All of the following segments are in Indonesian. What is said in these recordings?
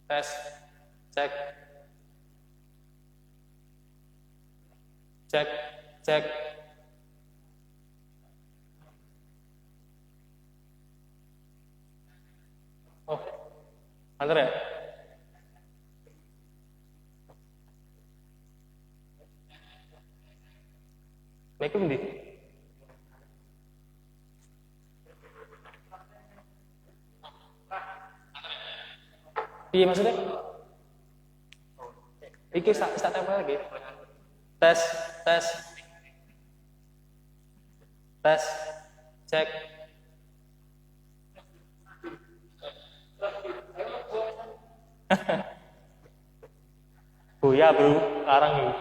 tes, cek, cek, cek. Oh, antar ya? Make di. Iya maksudnya? Iki tak tempel lagi. Tes, tes, tes, cek. Buya bro, larang nih.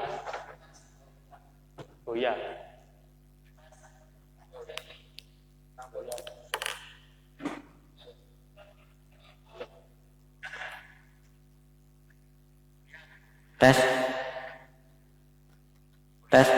Buya. Tes. Tes.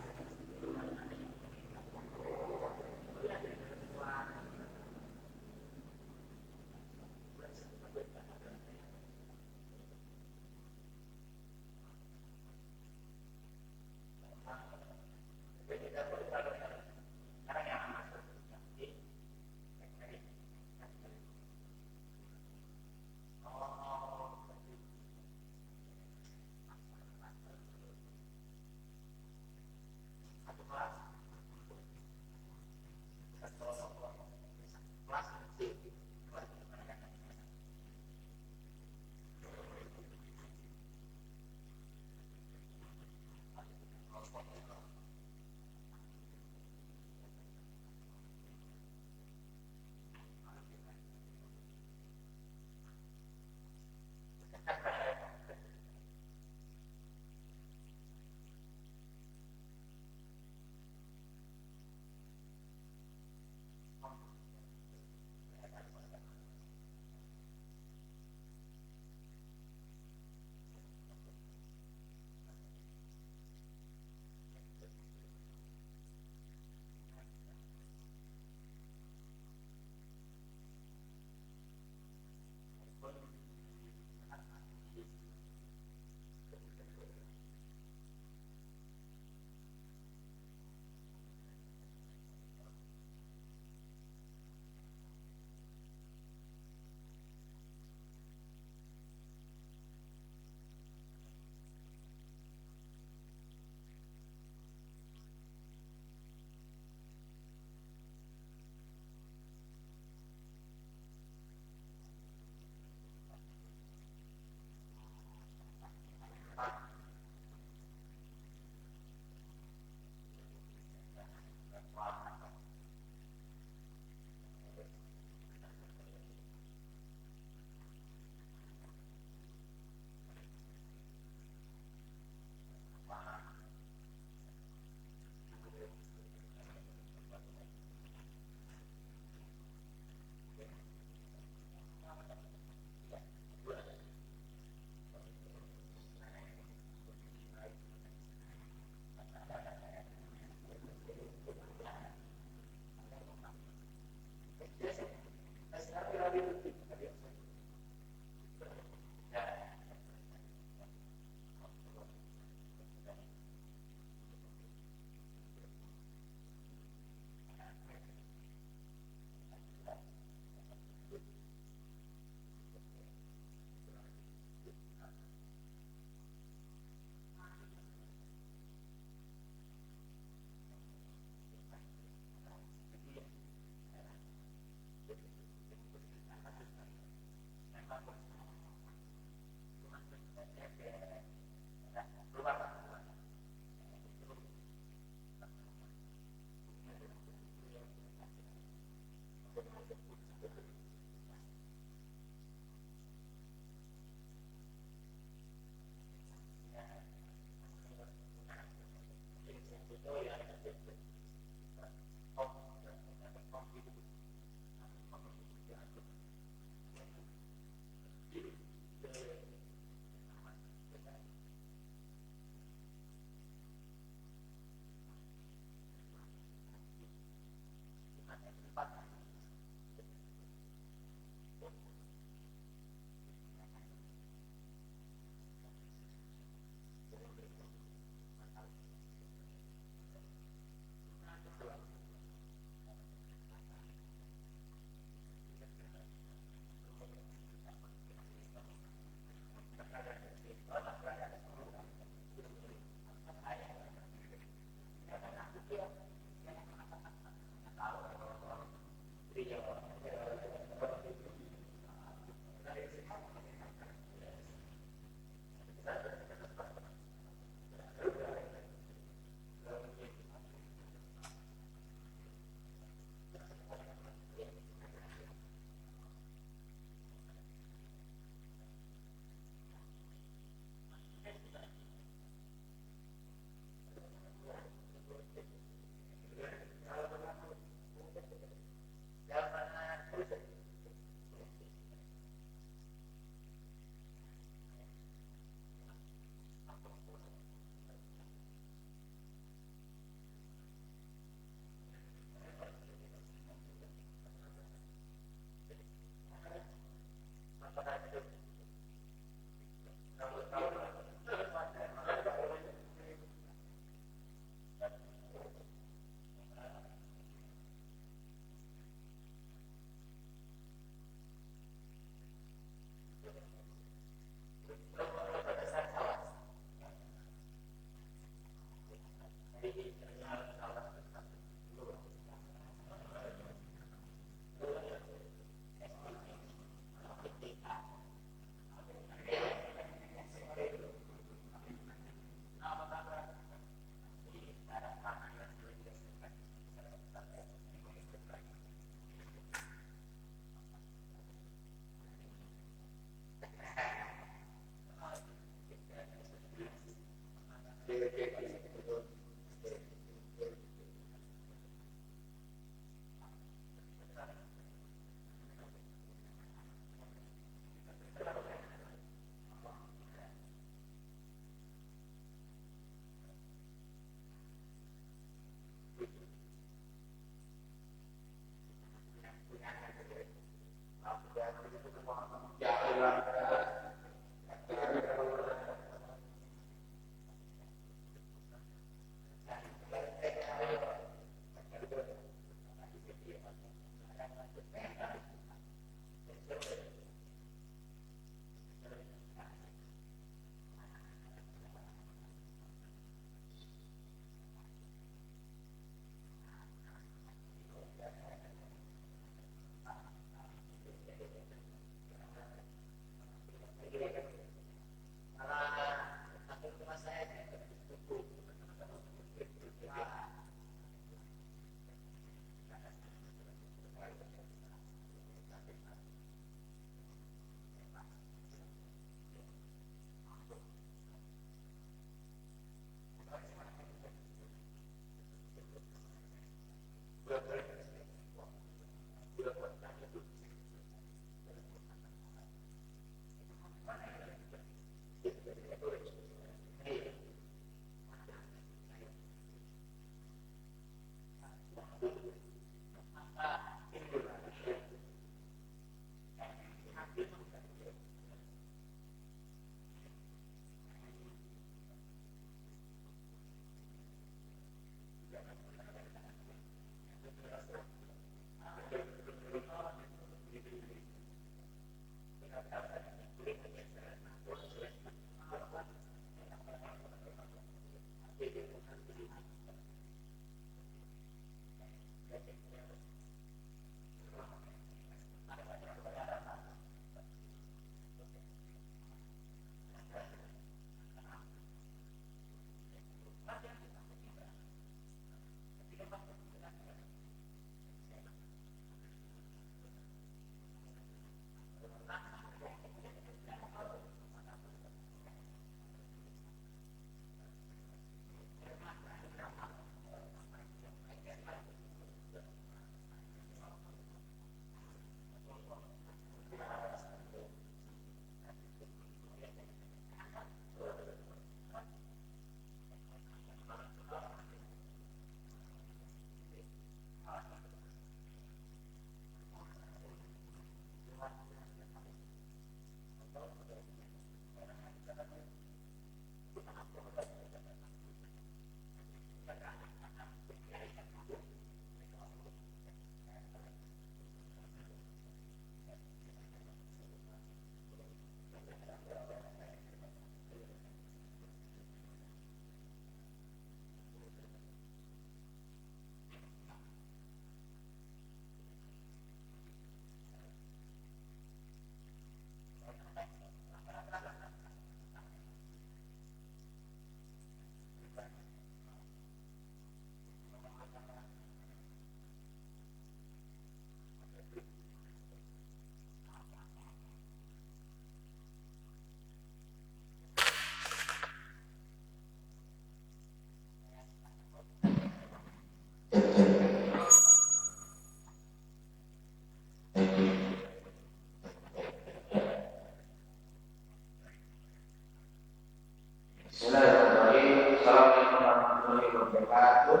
Bismillahirrahmanirrahim. Assalamualaikum warahmatullahi wabarakatuh.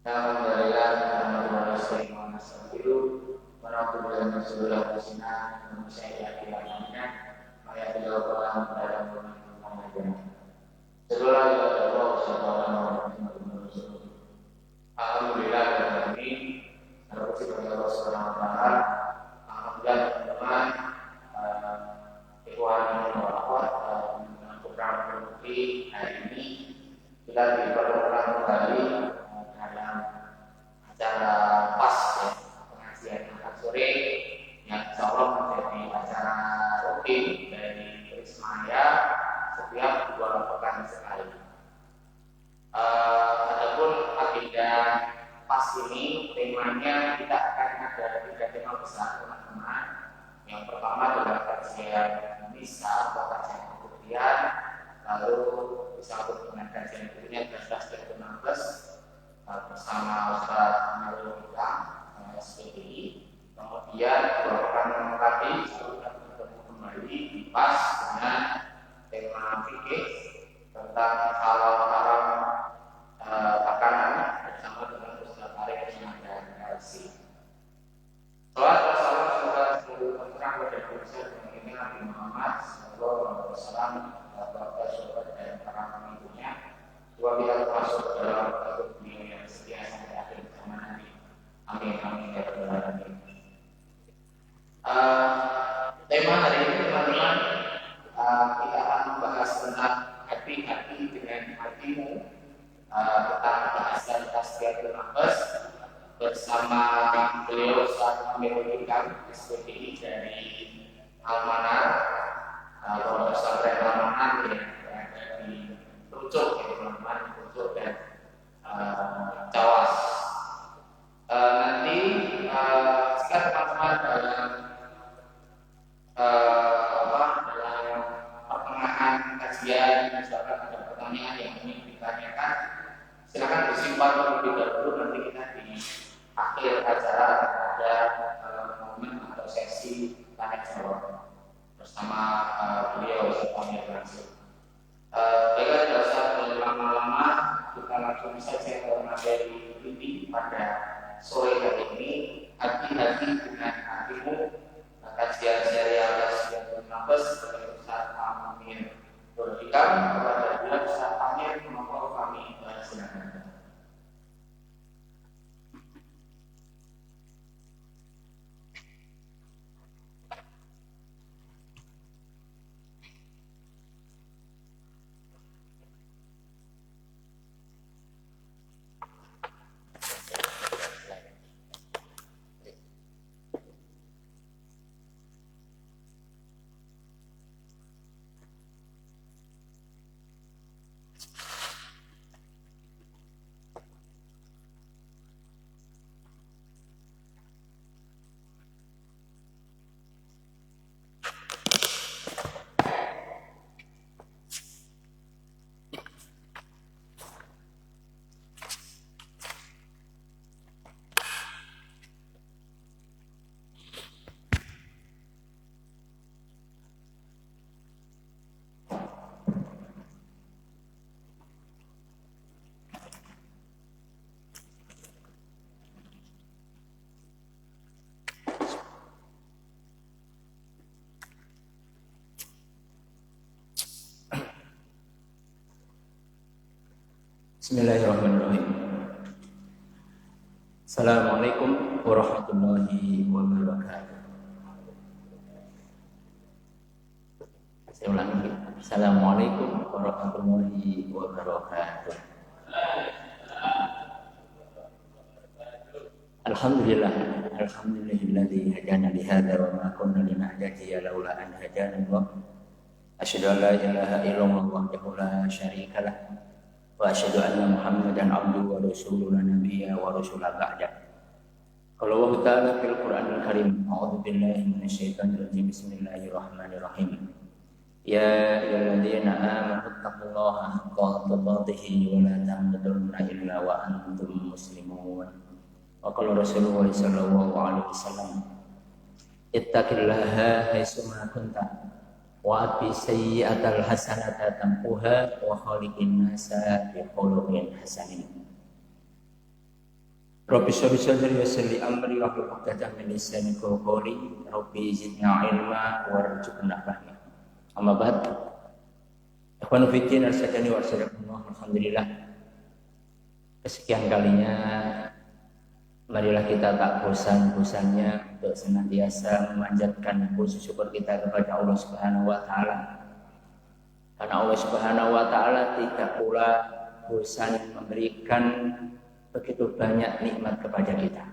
Alhamdulillah, alhamdulillah, teman-teman, Ikhwan dan akhwat, program produksi hari ini kita dipertemukan kembali dalam acara pas ya, pengajian angkat sore yang insya Allah menjadi acara rutin dari Rismaya setiap 2 pekan sekali. Adapun agenda pas ini temanya kita akan ada 3 tema besar teman-teman. Yang pertama adalah kajian nisa atau kajian kemudian, lalu disambut dengan kajian berikutnya 13 dan 16 bersama Ustaz Amarul Hikam SPDI. Kemudian beberapa tadi kita bertemu kembali di pas dengan tema fikih tentang halal-haram makanan bersama dengan Ustaz Arif dan Elsi. Salam semoga seluruh terang pada Rasul yang Nabi Muhammad sallallahu alaihi wasallam, keluarga sahabat dan para pengikutnya. Semoga kita termasuk dalam satu dunia yang setia sampai akhir zaman nanti. Amin amin ya rabbal alamin. Tema hari ini teman-teman, kita akan membahas tentang hati-hati dengan hatimu, tentang bahasan tasbihatul nafas bersama beliau Ustaz Amarul Hikam SPDI dari Almanar, Profesor Almanar yang berada di Pucuk, ya teman-teman, Pucuk dan Cawas. Nanti jika teman-teman dalam dalam pertengahan kajian misalkan ada pertanyaan yang ingin ditanyakan, silakan disimpan terlebih dahulu. Nanti kita di akhir acara ada momen atau sesi tanya jawab bersama beliau semuanya langsung. Baiklah, tidak usah berlama-lama, kita langsung saja ke materi inti pada sore hari ini. Hati-hati dengan hatimu, kajian serial kajian nafas dari Ustaz Amarul Hikam kepada beliau Ustaz Amir, monggo kami silakan. Bismillahirrahmanirrahim. Assalamualaikum warahmatullahi wabarakatuh. Saya ulangi. Assalamualaikum warahmatullahi wabarakatuh. Alhamdulillahilladzi hadana li hadza wa ma kunna linahtadiya laula an hadana Allah. Asyhadu an la ilaha illallah wahdahu la syarika lah wa asyhadu anna Muhammadan abduhu wa rasuluhu la nabiyya wa rasula ba'da. Qala Allah ta'ala fil Qur'anil Karim, a'udzu billahi minasyaitonir rajim. Bismillahirrahmanirrahim. Ya ayyuhalladzina amanu taqullaha haqqa tuqatih wa la tamutunna illa wa antum muslimun. Wa qala Rasulullah sallallahu alaihi wasallam, ittaqillaha haitsu ma kunta wa atbi sayyi'atal hasanata tampuha wa khaliqin nasa bi khuluqin hasanin. Rabbi shrah li sadri wa yassir li amri wahlul 'uqdatam min lisani yafqahu qawli. Rabbi zidni ilma warzuqna fahma. Amma ba'd. Ikhwanu fi din arsyadani wa arsadakumullah. Alhamdulillah, kesekian kalinya marilah kita tak bosan-bosannya untuk senantiasa memanjatkan puji syukur kita kepada Allah Subhanahu wa taala. Karena Allah Subhanahu wa taala tidak pula bosan memberikan begitu banyak nikmat kepada kita.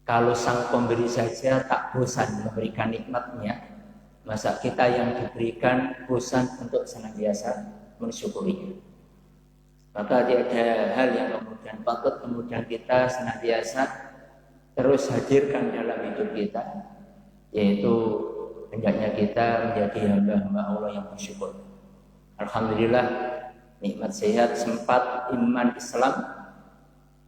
Kalau sang pemberi saja tak bosan memberikan nikmatnya, masa kita yang diberikan bosan untuk senantiasa mensyukuri. Maka tiada hal yang kemudian patut kemudian kita senantiasa terus hadirkan dalam hidup kita, yaitu hendaknya kita menjadi hamba-hamba Allah yang bersyukur. Alhamdulillah, nikmat sehat, sempat, iman, Islam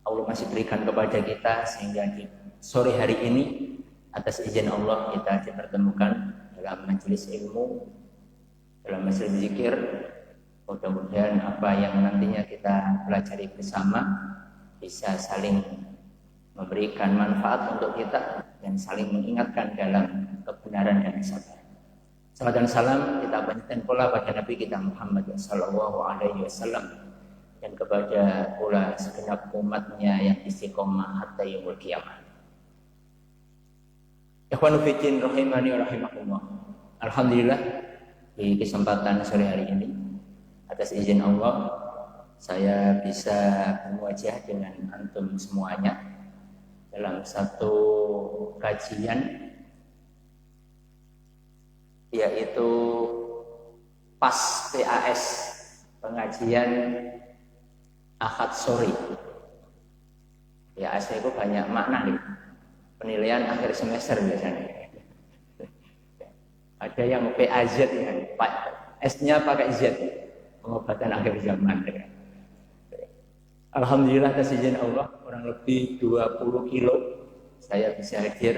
Allah masih berikan kepada kita, sehingga di sore hari ini atas izin Allah kita dipertemukan dalam majelis ilmu, dalam majelis zikir. Mudah-mudahan apa yang nantinya kita pelajari bersama bisa saling memberikan manfaat untuk kita dan saling mengingatkan dalam kebenaran dan kesabaran. Salam dan salam kita panjatkan pula pada Nabi kita Muhammad sallallahu alaihi wasallam dan kepada pula segenap umatnya yang istiqomah hatta yaumul qiyamah. Ikhwanu fi din rahimani wa rahimakumullah. Alhamdulillah, di kesempatan sore hari ini atas izin Allah saya bisa bermuajah dengan antum semuanya dalam satu kajian, yaitu PAS PAS, pengajian Ahad sore. PAS itu banyak makna nih, penilaian akhir semester biasanya. Ada yang PAZ ya, S-nya pakai Z, pengobatan akhir zaman. Alhamdulillah atas izin Allah kurang lebih 20 kilo saya bisa hadir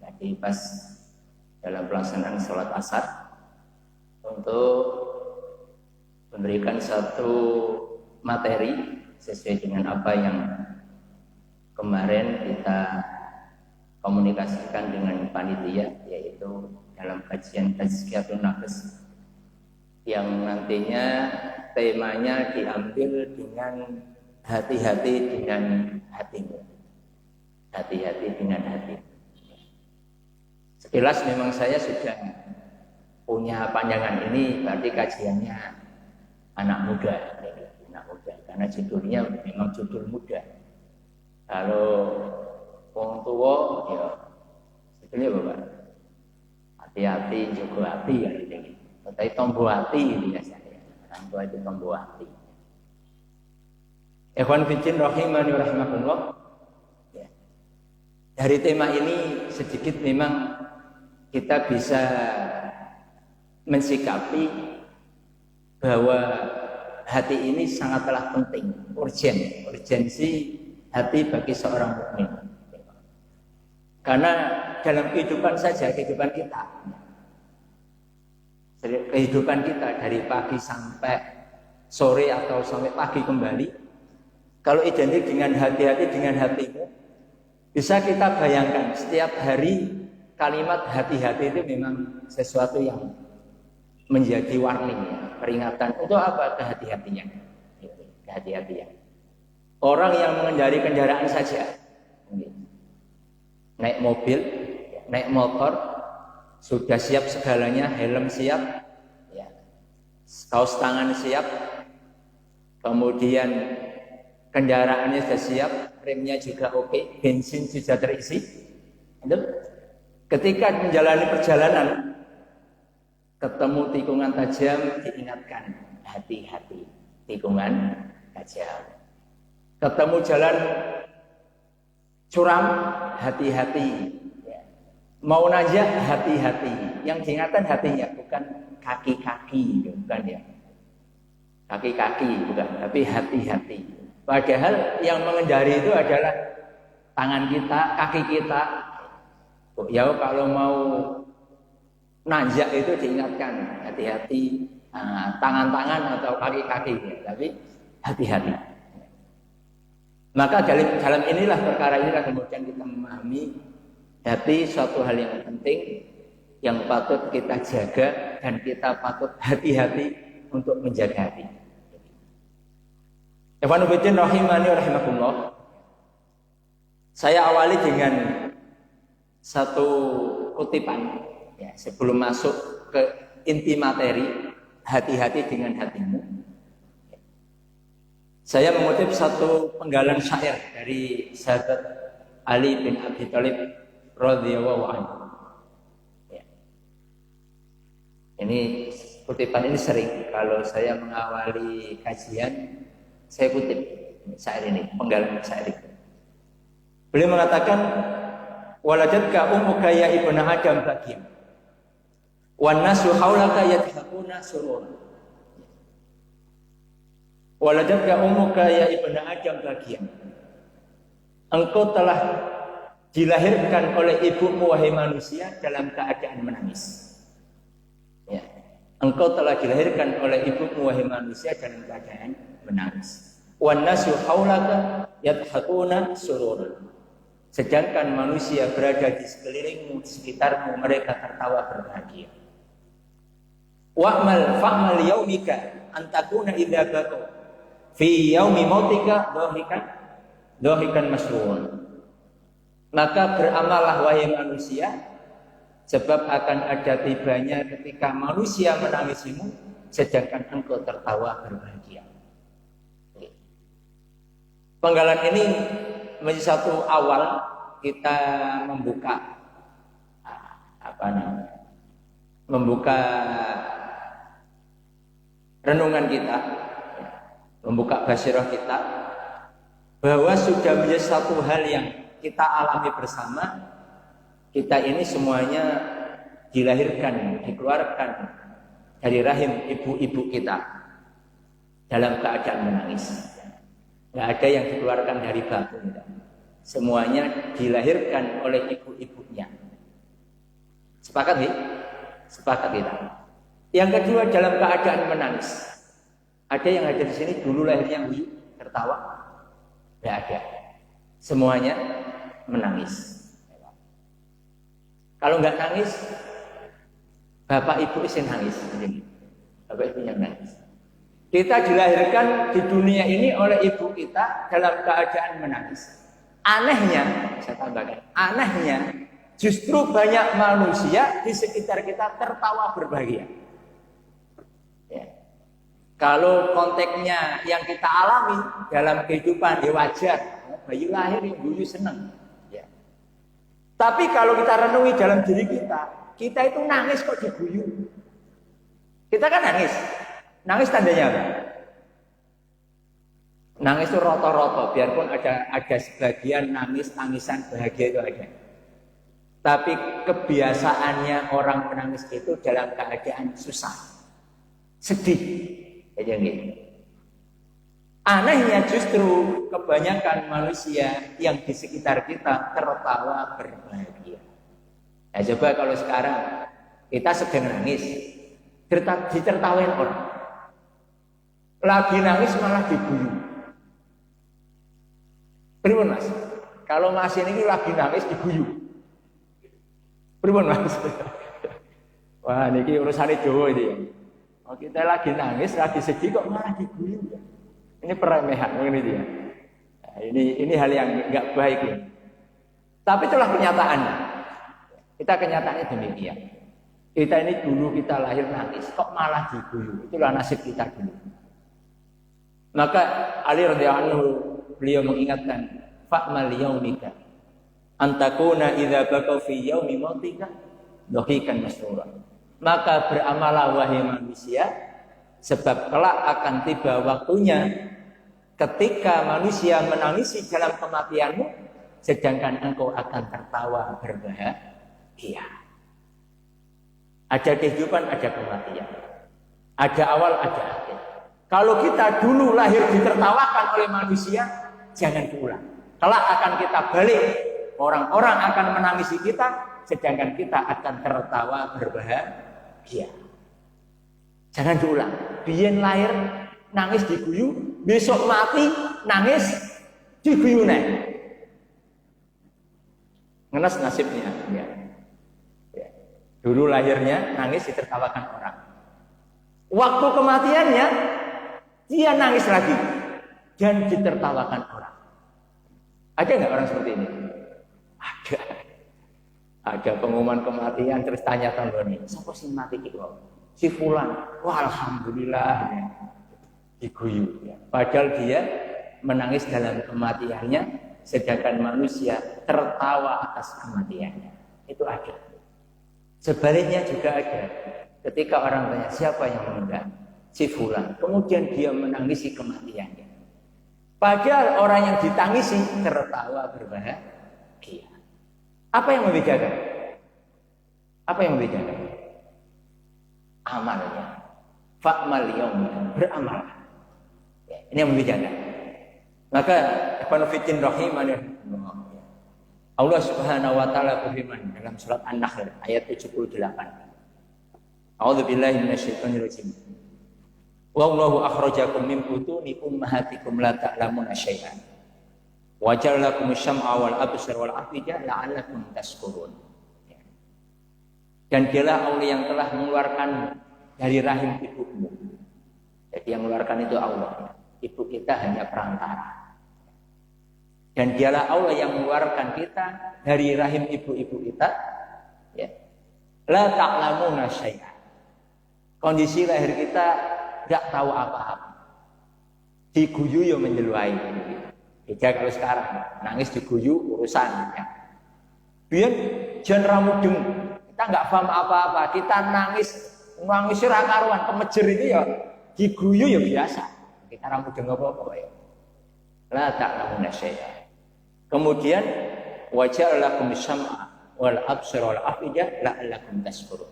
tadi pas dalam pelaksanaan sholat asar untuk memberikan satu materi sesuai dengan apa yang kemarin kita komunikasikan dengan panitia, yaitu dalam kajian Tazkiyatun Nafs yang nantinya temanya diambil dengan hati-hati dengan hatimu. Hati-hati dengan hati. Sekilas memang saya sudah punya pandangan ini, berarti kajiannya anak muda, karena judulnya memang judul muda. Kalau wong tua ya sebetulnya Bapak, hati-hati juga hati ya gitu. Tapi tombo hati biasanya. Orang tua itu tombo hati. Ikhwan fillah rahimani wa rahimakumullah. Ya. Dari tema ini sedikit memang kita bisa mensikapi bahwa hati ini sangatlah penting, urgensi hati bagi seorang mukmin. Karena dalam kehidupan saja, kehidupan kita dari pagi sampai sore atau sampai pagi kembali, kalau identik dengan hati-hati dengan hatimu, bisa kita bayangkan setiap hari kalimat hati-hati itu memang sesuatu yang menjadi warning, peringatan untuk apa kehati-hatian. Hati-hati ya. Orang yang mengendari kendaraan saja, naik mobil, naik motor, sudah siap segalanya, helm siap, ya, kaos tangan siap, kemudian kendaraannya sudah siap, remnya juga oke, bensin sudah terisi. Ketika menjalani perjalanan, ketemu tikungan tajam, diingatkan, hati-hati, tikungan tajam. Ketemu jalan curam, hati-hati. Mau nanjak, hati-hati. Yang diingatkan hatinya, bukan kaki-kaki, bukan ya. Kaki-kaki, bukan, tapi hati-hati. Padahal yang mengendari itu adalah tangan kita, kaki kita. Ya kalau mau nanjak itu diingatkan, hati-hati, tangan-tangan atau kaki-kaki, tapi hati-hati. Maka dalam inilah perkara inilah kemudian kita memahami hati suatu hal yang penting yang patut kita jaga dan kita patut hati-hati untuk menjaga hati. Ikhwanuddin rahimani rahimakumullah. Saya awali dengan satu kutipan ya, sebelum masuk ke inti materi, hati-hati dengan hatimu. Saya mengutip satu penggalan syair dari sahabat Ali bin Abi Thalib radhiyallahu anhu. Ya. Ini kutipan ini sering kalau saya mengawali kajian saya kutip syair ini, penggalan syair itu. Beliau mengatakan, waladatka ummuka ya ibnu Adam bakim, wan nasu haulaka yadhakuna surur. Waladatka ummuka ya ibnu Adam bakim. Engkau telah dilahirkan oleh ibumu wahai manusia dalam keadaan menangis. Ya. Engkau telah dilahirkan oleh ibumu wahai manusia dalam keadaan menangis. Wan nasu haulaka yadhakuna surur. Sedangkan manusia berada di sekelilingmu, di sekitarmu, mereka tertawa berbahagia. Wa'mal fa'mal yaumika antakuna idza baqaw fi yaumi mautika dhahikan masrur. Maka beramallah wahai manusia, sebab akan ada tibanya ketika manusia menangisimu, sedangkan engkau tertawa berbahagia. Penggalan ini menjadi satu awal kita membuka membuka renungan kita, membuka basirah kita, bahwa sudah menjadi satu hal yang kita alami bersama. Kita ini semuanya dilahirkan, dikeluarkan dari rahim ibu-ibu kita dalam keadaan menangis. Nggak ada yang dikeluarkan dari batin. Semuanya dilahirkan oleh ibu-ibunya. Sepakat nih? Sepakat kita. Yang kedua dalam keadaan menangis. Ada yang ada di sini dulu lahirnya tertawa? Nggak ada. Semuanya menangis. Kalau nggak nangis, bapak ibu isin nangis. Bapak ibu yang nangis. Kita dilahirkan di dunia ini oleh ibu kita dalam keadaan menangis. Anehnya, saya tambahkan, anehnya justru banyak manusia di sekitar kita tertawa berbahagia. Ya. Kalau konteksnya yang kita alami dalam kehidupan, ya wajar. Bayi lahir yang guyu senang. Ya. Tapi kalau kita renungi dalam diri kita itu nangis kok diguyu. Kita kan nangis. Nangis tandanya apa? Nangis itu roto-roto, biarpun ada sebagian tangisan bahagia itu ada. Tapi kebiasaannya orang menangis itu dalam keadaan susah, sedih, aja gitu. Anehnya justru kebanyakan manusia yang di sekitar kita tertawa berbahagia. Nah, coba kalau sekarang kita sedang nangis, ditertawain orang. Lagi nangis malah diguyu. Pripun Mas? Kalau Mas ini lagi nangis diguyu. Pripun Mas? Wah, niki urusane Jawa ini. Oh, kita lagi nangis, lagi sedih kok malah diguyu. Ini peremehan ini dia. Nah, ini hal yang nggak baik ini. Tapi itulah kenyataannya. Kita kenyataannya demikian. Kita ini dulu kita lahir nangis, kok malah diguyu. Itulah nasib kita dulu. Maka Ali radhiyallahu anhu beliau mengingatkan, fa'mal yaumika antakuna idza baqaw fi yaumi mautika dhahikan masrura. Maka beramalah wahai manusia, sebab kelak akan tiba waktunya ketika manusia menangisi dalam kematianmu, sedangkan engkau akan tertawa berbahagia. Ada kehidupan, ada kematian. Ada awal, ada akhir. Kalau kita dulu lahir ditertawakan oleh manusia, jangan diulang. Kelak akan kita balik, orang-orang akan menangisi kita, sedangkan kita akan tertawa berbahagia. Jangan diulang. Biyen lahir nangis diguyu, besok mati nangis diguyu nih. Ngenes nasibnya. Ya. Ya. Dulu lahirnya nangis ditertawakan orang. Waktu kematiannya dia nangis lagi dan ditertawakan orang. Ada nggak orang seperti ini? Ada. Ada pengumuman kematian terus tanya tanggane, siapa sih mati iki kok? Si fulan. Wah, alhamdulillah ya. Diguyu ya. Padahal dia menangis dalam kematiannya, sedangkan manusia tertawa atas kematiannya. Itu ada. Sebaliknya juga ada. Ketika orang tanya siapa yang meninggal, si fulan, kemudian dia menangisi kematiannya. Padahal orang yang ditangisi tertawa berbahagia. Apa yang membedakan? Apa yang membedakan? Amalnya. Fa'mal yaumika, beramal. Ya, ini yang membedakan. Maka Ibnu Fitin rahimahullah, Allah Subhanahu wa taala berfirman dalam surat An-Nahl ayat 78. A'udzubillahi minasyaitonir rajim. Wallahu akhrajakum min butuni ummahatikum la ta'lamuna syai'an. Wa ja'alakum syam'a wal absar wal afida la'allakum tashkurun. Dan dialah Allah yang telah mengeluarkan dari rahim ibumu. Jadi yang mengeluarkan itu Allah. Ibu kita hanya perantara. Dan dialah Allah yang mengeluarkan kita dari rahim ibu-ibu kita. Ya. La ta'lamuna syai'an. Kondisi lahir kita tidak tahu apa-apa. Diguyu ya menjeluai. Beda kalau sekarang nangis diguyu urusan. Ya. Biar jangan ramudeng. Kita nggak paham apa-apa. Kita nangis ora karuan, kemejer itu ya diguyu ya biasa. Kita ramudeng apa-apa ya. La ta'lamuna syai'an. Kemudian waja'alakum syam'a wal absara wal afida la'allakum tashkurun.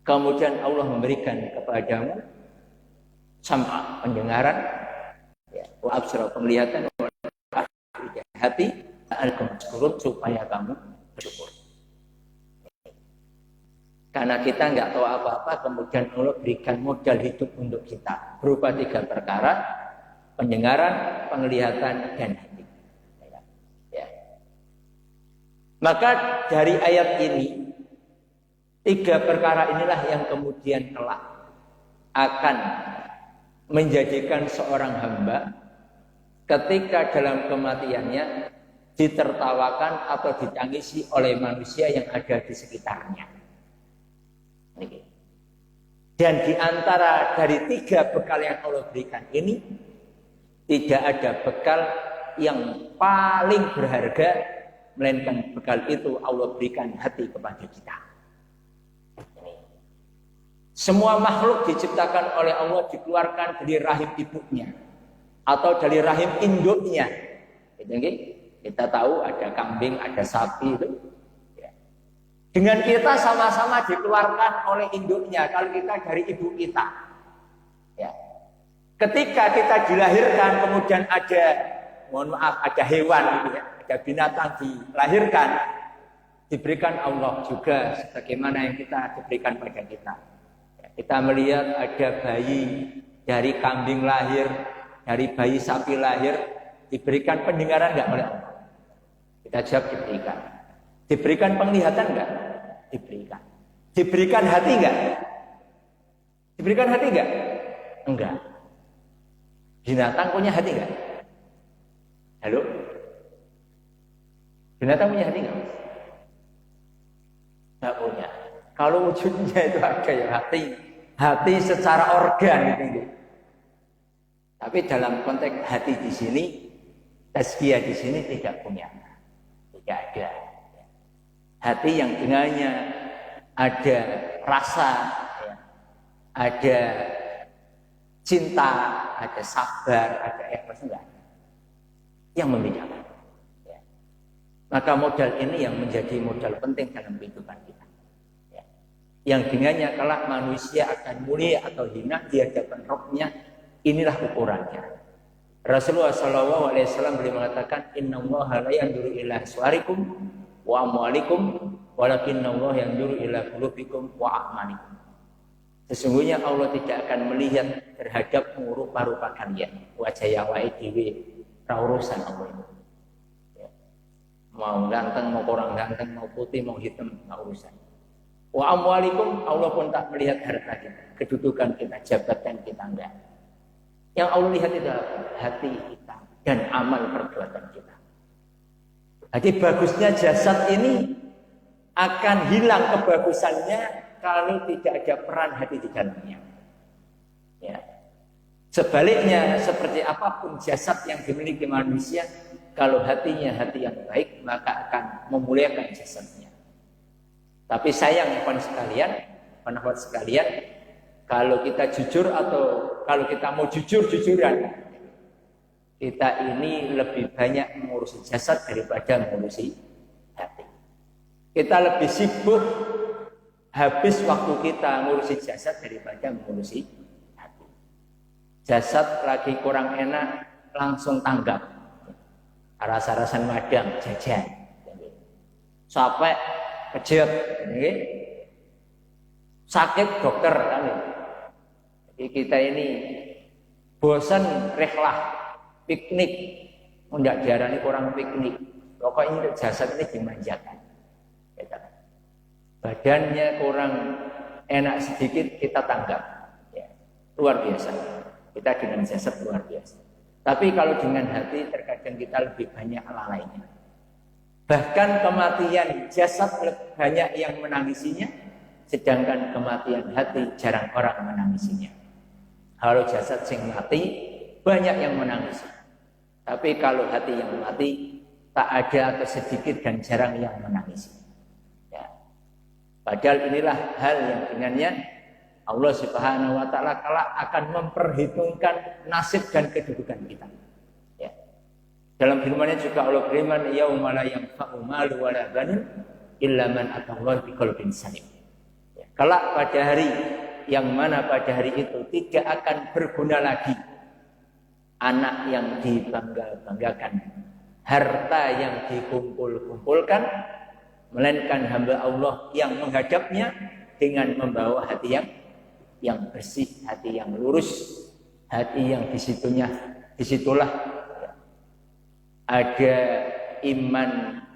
Kemudian Allah memberikan kepadamu sam'a, pendengaran, ya, wa absara, penglihatan, wa afida, hati, la'allakum tashkurun, supaya kamu bersyukur. Karena kita nggak tahu apa-apa, kemudian Allah berikan modal hidup untuk kita berupa 3 perkara: pendengaran, penglihatan, dan hati. Ya. Maka dari ayat ini 3 perkara inilah yang kemudian kelak akan menjadikan seorang hamba ketika dalam kematiannya ditertawakan atau ditangisi oleh manusia yang ada di sekitarnya. Dan di antara dari 3 bekal yang Allah berikan ini, tidak ada bekal yang paling berharga, melainkan bekal itu Allah berikan hati kepada kita. Semua makhluk diciptakan oleh Allah dikeluarkan dari rahim ibunya atau dari rahim induknya. Kita tahu ada kambing, ada sapi itu. Dengan kita sama-sama dikeluarkan oleh induknya kalau kita dari ibu kita. Ya. Ketika kita dilahirkan kemudian ada, mohon maaf, ada hewan gitu ya, ada binatang dilahirkan, diberikan Allah juga sebagaimana yang kita diberikan pada kita. Kita melihat ada bayi dari kambing lahir, dari bayi sapi lahir, diberikan pendengaran enggak oleh Allah? Kita jawab diberikan. Diberikan penglihatan enggak? Diberikan. Diberikan hati enggak? Diberikan hati enggak? Enggak. Binatang punya hati nggak? Halo? Binatang punya hati nggak? Nggak punya. Kalau wujudnya itu ada ya hati secara organ gitu. Tapi dalam konteks hati di sini, tazkiyah di sini tidak punya, tidak ada. Hati yang dengannya ada rasa, ya, ada cinta, ada sabar, ada ikhlas, enggak. Yang membedakan. Ya. Maka modal ini yang menjadi modal penting dalam kehidupan kita. Ya. Yang dengannya kelak manusia akan mulia atau hina di hadapan Rabb-Nya, inilah ukurannya. Rasulullah SAW beliau mengatakan, Innallaha la yanzuru ila suwarikum wa amwalikum walakinnallaha yanzuru ila qulubikum wa a'malikum. Sesungguhnya Allah tidak akan melihat terhadap rupa-rupa kalian. Wajah yang wae dhewe ra urusan Allah itu. Ya. Mau ganteng, mau kurang ganteng, mau putih, mau hitam, enggak urusan. Wa amwalikum, Allah pun tak melihat harta kita, kedudukan kita, jabatan kita, enggak. Yang Allah lihat itu hati kita dan amal perbuatan kita. Jadi bagusnya jasad ini akan hilang kebagusannya kalau tidak ada peran hati di dalamnya. Ya. Sebaliknya, seperti apapun jasad yang dimiliki manusia, kalau hatinya hati yang baik, maka akan memuliakan jasadnya. Tapi sayang penafat sekalian, kalau kita jujur atau kalau kita mau jujur-jujuran, kita ini lebih banyak mengurusi jasad daripada mengurusi hati. Kita lebih sibuk habis waktu kita mengurusi jasad daripada mengurusi hati. Jasad lagi kurang enak, langsung tanggap. Rasa-rasan madang, jajan. Sampai kejut, sakit dokter. Jadi kita ini bosan rehlah, piknik, tidak diarani kurang piknik. Pokoknya jasad ini dimanjakan. Badannya kurang enak sedikit, kita tanggap. Ya, luar biasa. Kita dengan jasad luar biasa. Tapi kalau dengan hati, terkadang kita lebih banyak lalainya. Bahkan kematian jasad banyak yang menangisinya, sedangkan kematian hati jarang orang menangisinya. Kalau jasad sing mati, banyak yang menangis. Tapi kalau hati yang mati, tak ada atau sedikit dan jarang yang menangis. Ya. Padahal inilah hal yang dengannya Allah Subhanahu wa taala akan memperhitungkan nasib dan kedudukan kita. Ya. Dalam firman-Nya juga Allah berfirman, yauma la yanfa'u malu wala banun illa man atallaha biqalbin salim. Ya. Kelak pada hari yang mana pada hari itu tidak akan berguna lagi anak yang dibangga-banggakan, harta yang dikumpul-kumpulkan, melainkan hamba Allah yang menghadapnya dengan membawa hati yang bersih, hati yang lurus, hati yang disitulah ada iman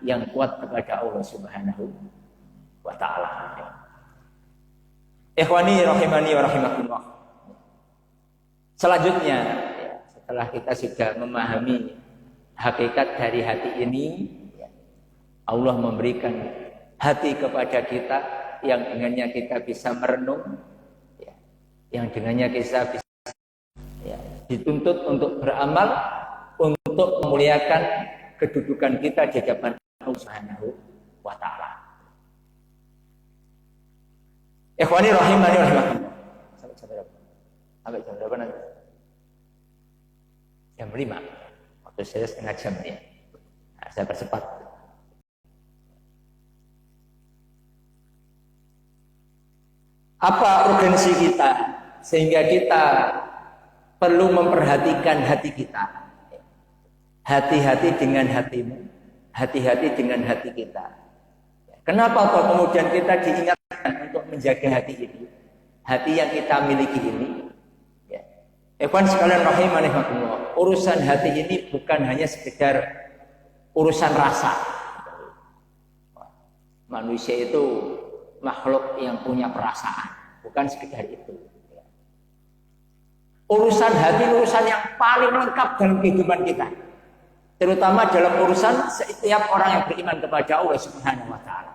yang kuat kepada Allah Subhanahu wa taala. Ikhwani rahimani wa rahimakumullah. Selanjutnya, setelah kita sudah memahami hakikat dari hati ini, Allah memberikan hati kepada kita yang dengannya kita bisa merenung, yang dengannya kita bisa dituntut untuk beramal, untuk memuliakan kedudukan kita di hadapan Allah Subhanahu wa taala. Ikhwani rahimani wa rahimakumullah. Sampai jam berapa nanti? Jam 5. Waktu saya setengah jam ya. Nah, saya percepat. Apa urgensi kita sehingga kita perlu memperhatikan hati kita? Hati-hati dengan hatimu, hati-hati dengan hati kita. Kenapa kok kemudian kita diingatkan untuk menjaga hati ini, hati yang kita miliki ini? Ikhwan sekalian rahimani rahimakumullah, urusan hati ini bukan hanya sekedar urusan rasa. Manusia itu makhluk yang punya perasaan, bukan sekedar itu. Urusan hati urusan yang paling lengkap dalam kehidupan kita. Terutama dalam urusan setiap orang yang beriman kepada Allah Subhanahu wa taala.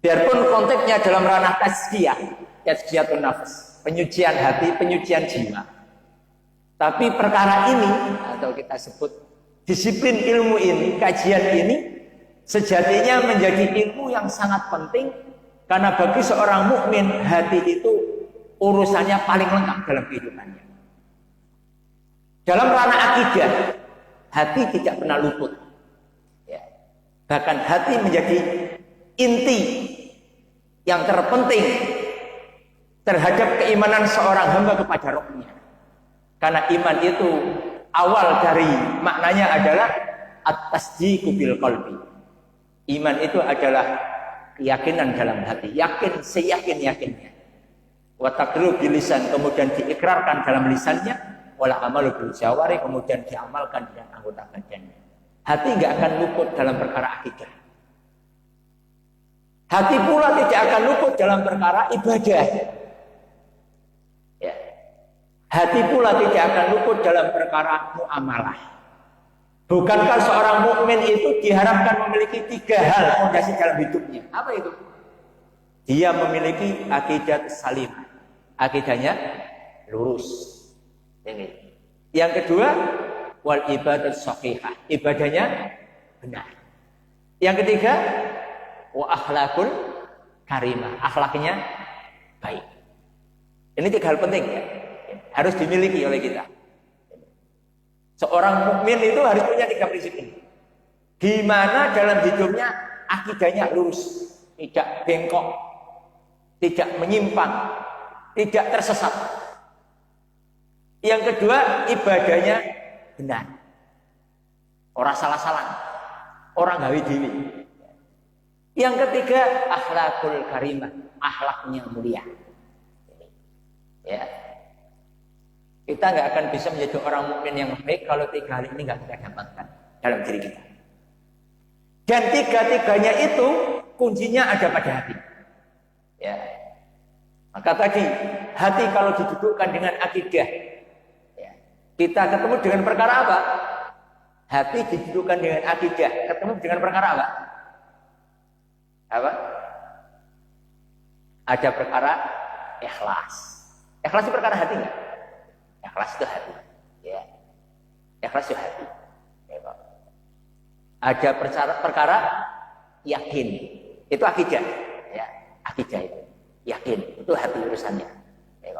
Biarpun konteksnya dalam ranah tazkiyatun nafs, penyucian hati, penyucian jiwa. Tapi perkara ini atau kita sebut disiplin ilmu ini, kajian ini sejatinya menjadi ilmu yang sangat penting karena bagi seorang mukmin hati itu urusannya paling lengkap dalam kehidupannya. Dalam ranah akidah, hati tidak pernah luput. Ya. Bahkan hati menjadi inti yang terpenting terhadap keimanan seorang hamba kepada Rabb-Nya. Karena iman itu awal dari maknanya adalah at-tasdiqu bil qalbi. Iman itu adalah keyakinan dalam hati, yakin seyakin-yakinnya. Wa taqru bil lisan, kemudian diikrarkan dalam lisannya, wala amalu bil jawari, kemudian diamalkan dengan anggota badannya. Hati enggak akan luput dalam perkara akidah. Hati pula tidak akan luput dalam perkara ibadah. Ya. Hati pula tidak akan luput dalam perkara muamalah. Bukankah seorang mukmin itu diharapkan memiliki 3 hal fondasi dalam hidupnya? Apa itu? Dia memiliki akidah salim. Akidahnya lurus. Ini. Yang kedua, wal ibadah shahihah. Ibadahnya benar. Yang ketiga, wa akhlakul karimah. Akhlaknya baik. Ini 3 hal penting ya. Harus dimiliki oleh kita. Seorang mukmin itu harus punya 3 prinsip ini. Gimana dalam hidupnya akidahnya lurus, tidak bengkok, tidak menyimpang, tidak tersesat. Yang kedua, ibadahnya benar. Orang salah-salah, orang gawe dewi. Yang ketiga, akhlakul karimah, akhlaknya mulia. Ya. Kita nggak akan bisa menjadi orang mukmin yang baik kalau 3 hal ini nggak kita dapatkan dalam diri kita. Dan 3-tiganya itu kuncinya ada pada hati. Ya. Maka tadi hati kalau didudukkan dengan akidah, ya, kita ketemu dengan perkara apa? Hati didudukkan dengan akidah, ketemu dengan perkara apa? Apa? Ada perkara ikhlas. Ikhlas itu perkara hati nggak? Ikhlas itu hati, ya. Ikhlas itu hati. Ya, ada perkara yakin, itu akidah, ya. Akidah itu yakin, itu hati urusannya. Ya,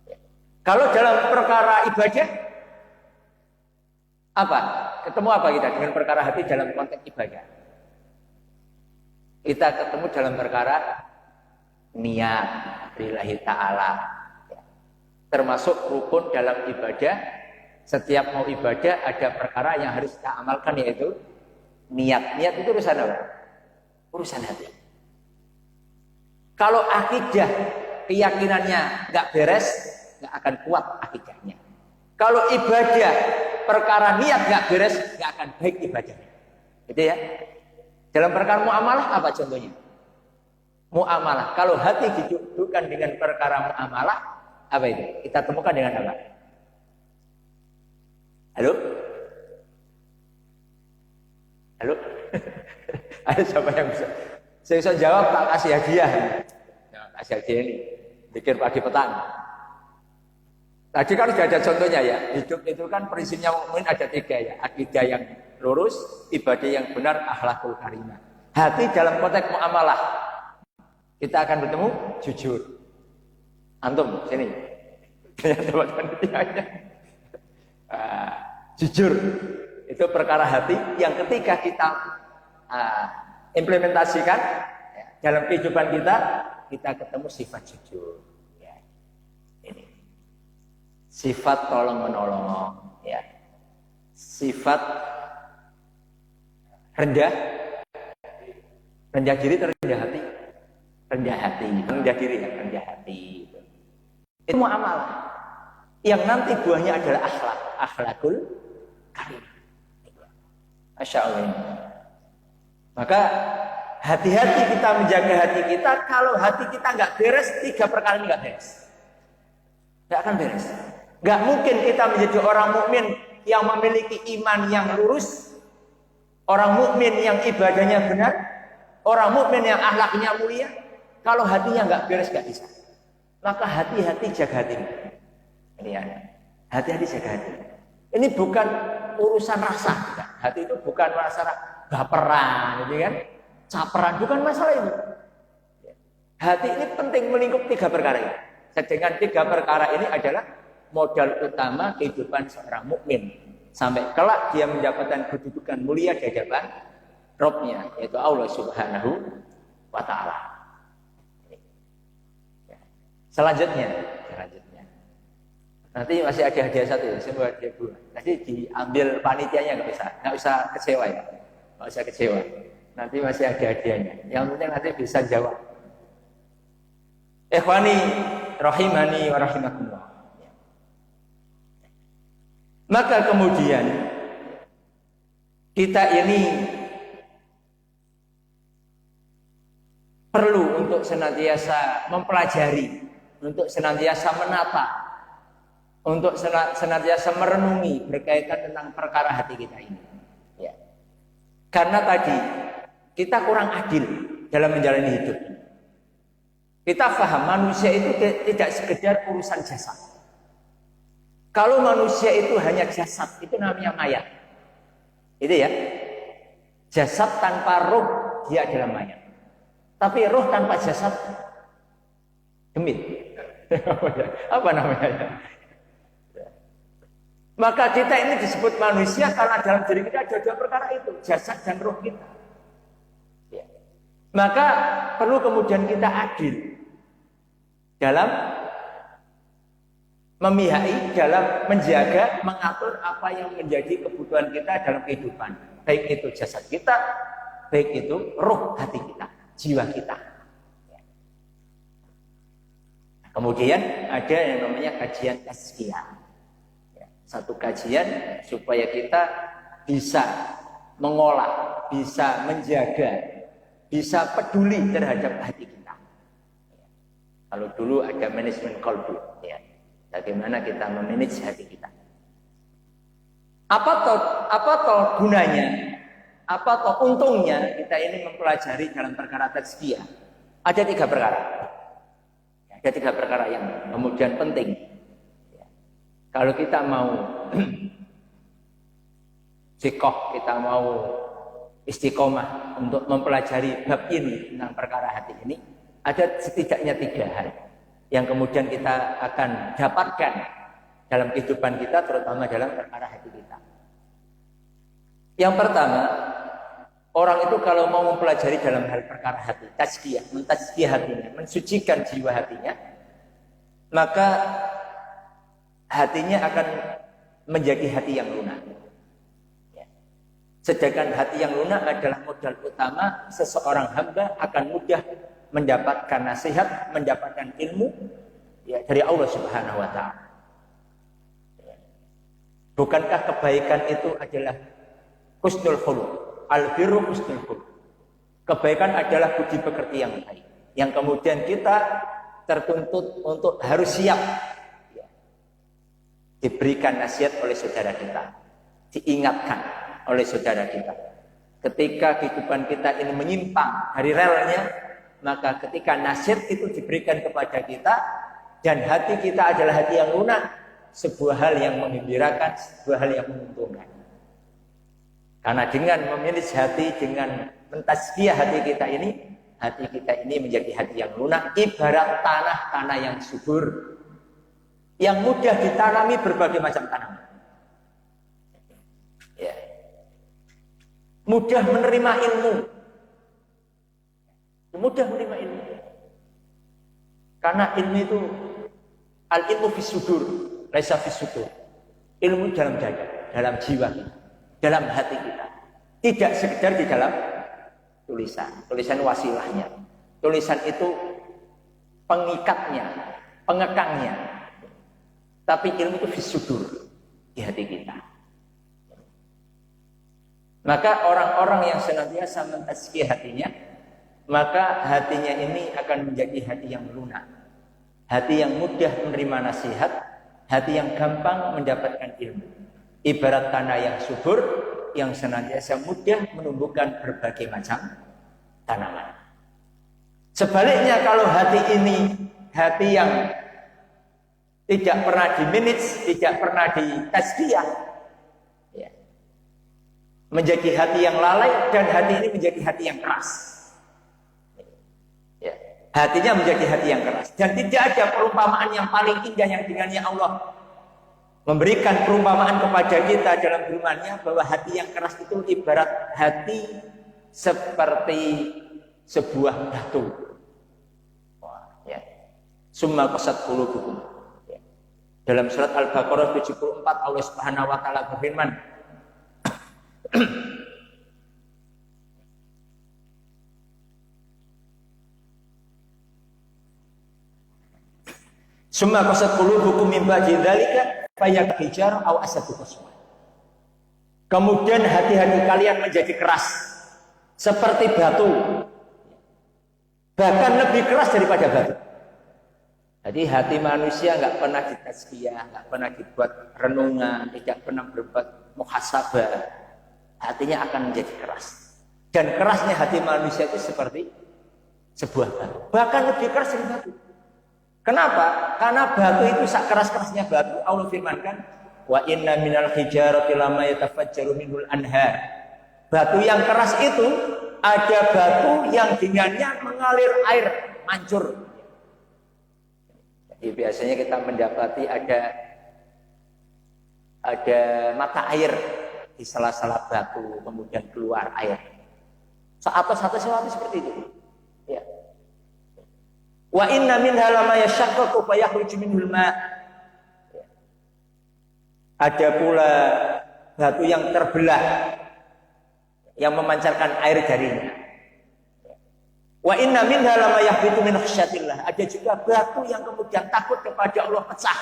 ya. Kalau dalam perkara ibadah, apa? Ketemu apa kita dengan perkara hati dalam konteks ibadah? Kita ketemu dalam perkara niat lillahi ta'ala. Termasuk rukun dalam ibadah. Setiap mau ibadah ada perkara yang harus kita amalkan, yaitu niat. Niat itu urusan apa? Urusan hati. Kalau akidah keyakinannya nggak beres, nggak akan kuat akidahnya. Kalau ibadah perkara niat nggak beres, nggak akan baik ibadahnya. Gitu ya. Dalam perkara muamalah apa contohnya? Muamalah. Kalau hati didudukkan dengan perkara muamalah, apa itu? Kita temukan dengan apa? Halo? Halo? Ada siapa yang bisa? Saya bisa jawab, tak kasih hadiah. Nah, kasih hadiah ini. Pikir pagi petang. Tadi kan sudah ada contohnya ya. Hidup itu kan prinsipnya mungkin ada 3 ya. Akidah yang lurus, ibadah yang benar, akhlakul karimah. Hati dalam konteks muamalah. Kita akan bertemu jujur. Antum sini. Jujur itu perkara hati yang ketika kita implementasikan ya, dalam kehidupan kita ketemu sifat jujur. Ya. Ini sifat tolong menolong, ya. Sifat rendah diri, rendah hati, rendah diri, rendah hati. Itu muamalah yang nanti buahnya adalah akhlakul karimah. Masya Allah. Maka hati-hati kita menjaga hati kita. Kalau hati kita nggak beres, 3 perkara ini nggak beres. Nggak akan beres. Nggak mungkin kita menjadi orang mukmin yang memiliki iman yang lurus, orang mukmin yang ibadahnya benar, orang mukmin yang akhlaknya mulia, kalau hatinya nggak beres, nggak bisa. Maka hati-hati jaga hati. Ini ya, hati-hati jaga hati. Ini bukan urusan rasa. Hati itu bukan masalah baperan, gitu kan? Caperan, bukan masalah itu. Hati ini penting melingkup 3 perkara ini. Dengan 3 perkara ini adalah modal utama kehidupan seorang mukmin sampai kelak dia mendapatkan kedudukan mulia di hadapan Rabb-Nya, yaitu Allah Subhanahu wa taala. Selanjutnya. Nanti masih ada hadiah 1 ya, semua hadiah 2. Tadi diambil panitianya nggak usah kecewa ya. Nggak usah kecewa. Nanti masih ada hadiahnya. Yang penting nanti bisa jawab. Ikhwani rahimani wa rahimakumullah. Maka kemudian kita ini perlu untuk senantiasa mempelajari, untuk senantiasa menata, untuk senantiasa merenungi berkaitan tentang perkara hati kita ini. Ya. Karena tadi kita kurang adil dalam menjalani hidup. Kita paham manusia itu tidak sekedar urusan jasad. Kalau manusia itu hanya jasad, itu namanya mayat. Itu ya. Jasad tanpa roh, dia adalah mayat. Tapi roh tanpa jasad, gemit. Apa namanya? Maka kita ini disebut manusia karena dalam diri kita ada 2 perkara itu, jasad dan roh kita. Ya. Maka perlu kemudian kita adil dalam memihai, dalam menjaga, mengatur apa yang menjadi kebutuhan kita dalam kehidupan. Baik itu jasad kita, baik itu roh hati kita, jiwa kita. Kemudian ada yang namanya kajian tazkiyah. Satu kajian supaya kita bisa mengolah, bisa menjaga, bisa peduli terhadap hati kita. Kalau dulu ada manajemen qalbu, ya. Bagaimana kita memanage hati kita? Apa toh gunanya? Apa toh untungnya kita ini mempelajari dalam perkara tazkiyah? Ada 3 perkara. Ada 3 perkara yang kemudian penting. Ya. Kalau kita mau sikoh, kita mau istiqomah untuk mempelajari bab ini tentang perkara hati ini, ada setidaknya 3 hal yang kemudian kita akan dapatkan dalam kehidupan kita, terutama dalam perkara hati kita. Yang pertama, orang itu kalau mau mempelajari dalam hal perkara hati, tazkiyah, mentazkiyah hatinya, mensucikan jiwa hatinya, maka hatinya akan menjadi hati yang lunak. Sedangkan hati yang lunak adalah modal utama seseorang hamba akan mudah mendapatkan nasihat, mendapatkan ilmu ya, dari Allah Subhanahu wa taala. Bukankah kebaikan itu adalah husnul khuluq? Al-birru husnul khuluq. Kebaikan adalah budi pekerti yang baik. Yang kemudian kita tertuntut untuk harus siap ya, diberikan nasihat oleh saudara kita, diingatkan oleh saudara kita. Ketika kehidupan kita ini menyimpang dari relnya, maka ketika nasihat itu diberikan kepada kita dan hati kita adalah hati yang lunak, sebuah hal yang menggembirakan, sebuah hal yang menguntungkan. Karena dengan memanage hati, dengan mentazkiyah hati kita ini menjadi hati yang lunak, ibarat tanah yang subur, yang mudah ditanami berbagai macam tanaman. Ya. Mudah menerima ilmu. Mudah menerima ilmu. Karena ilmu itu al-ilmu fis sudur, laisa fis sudur. Ilmu dalam dada, dalam jiwa kita, dalam hati kita. Tidak sekedar di dalam tulisan wasilahnya. Tulisan itu pengikatnya, pengekangnya. Tapi ilmu itu fis sudur, di hati kita. Maka orang-orang yang senantiasa mentazkiyah hatinya, maka hatinya ini akan menjadi hati yang lunak. hati yang mudah menerima nasihat, hati yang gampang mendapatkan ilmu. Ibarat tanah yang subur, yang senantiasa mudah menumbuhkan berbagai macam tanaman. Sebaliknya kalau hati ini hati yang tidak pernah dimanage, tidak pernah ditazkiyah, ya, menjadi hati yang lalai, dan hati ini menjadi hati yang keras. Ya, hatinya menjadi hati yang keras. Dan tidak ada perumpamaan yang paling indah yang dengannya Allah memberikan perumpamaan kepada kita dalam firman-Nya bahwa hati yang keras itu ibarat hati seperti sebuah batu. Ya. Summa qasat qulubukum. Ya. Dalam surat Al-Baqarah 74 Allah Subhanahu wa taala berfirman, Summa qasat qulubukum min ba'di dzalika fayahijar aw asadu qaswa. Kemudian hati-hati kalian menjadi keras seperti batu, bahkan lebih keras daripada batu. Jadi hati manusia nggak pernah ditazkiyah, nggak pernah dibuat renungan, tidak pernah berbuat muhasabah, hatinya akan menjadi keras. Dan kerasnya hati manusia itu seperti sebuah batu, bahkan lebih keras dari batu. Kenapa? Karena batu itu sak keras-kerasnya batu, Allah firmankan, wa inna minal hijarati lama yatafajjaru minhul anhar. Batu yang keras itu ada batu yang dengannya mengalir air mancur. Jadi biasanya kita mendapati ada mata air di sela-sela batu, kemudian keluar air. Atau sesuatu seperti itu. Ya. Wa inna minha lama yashaqqaqu fa yakhruju minhul ma'. Ada pula batu yang terbelah yang memancarkan air darinya. Wa inna minha lama yahbitu min khasyatillah. Ada juga batu yang kemudian takut kepada Allah pecah.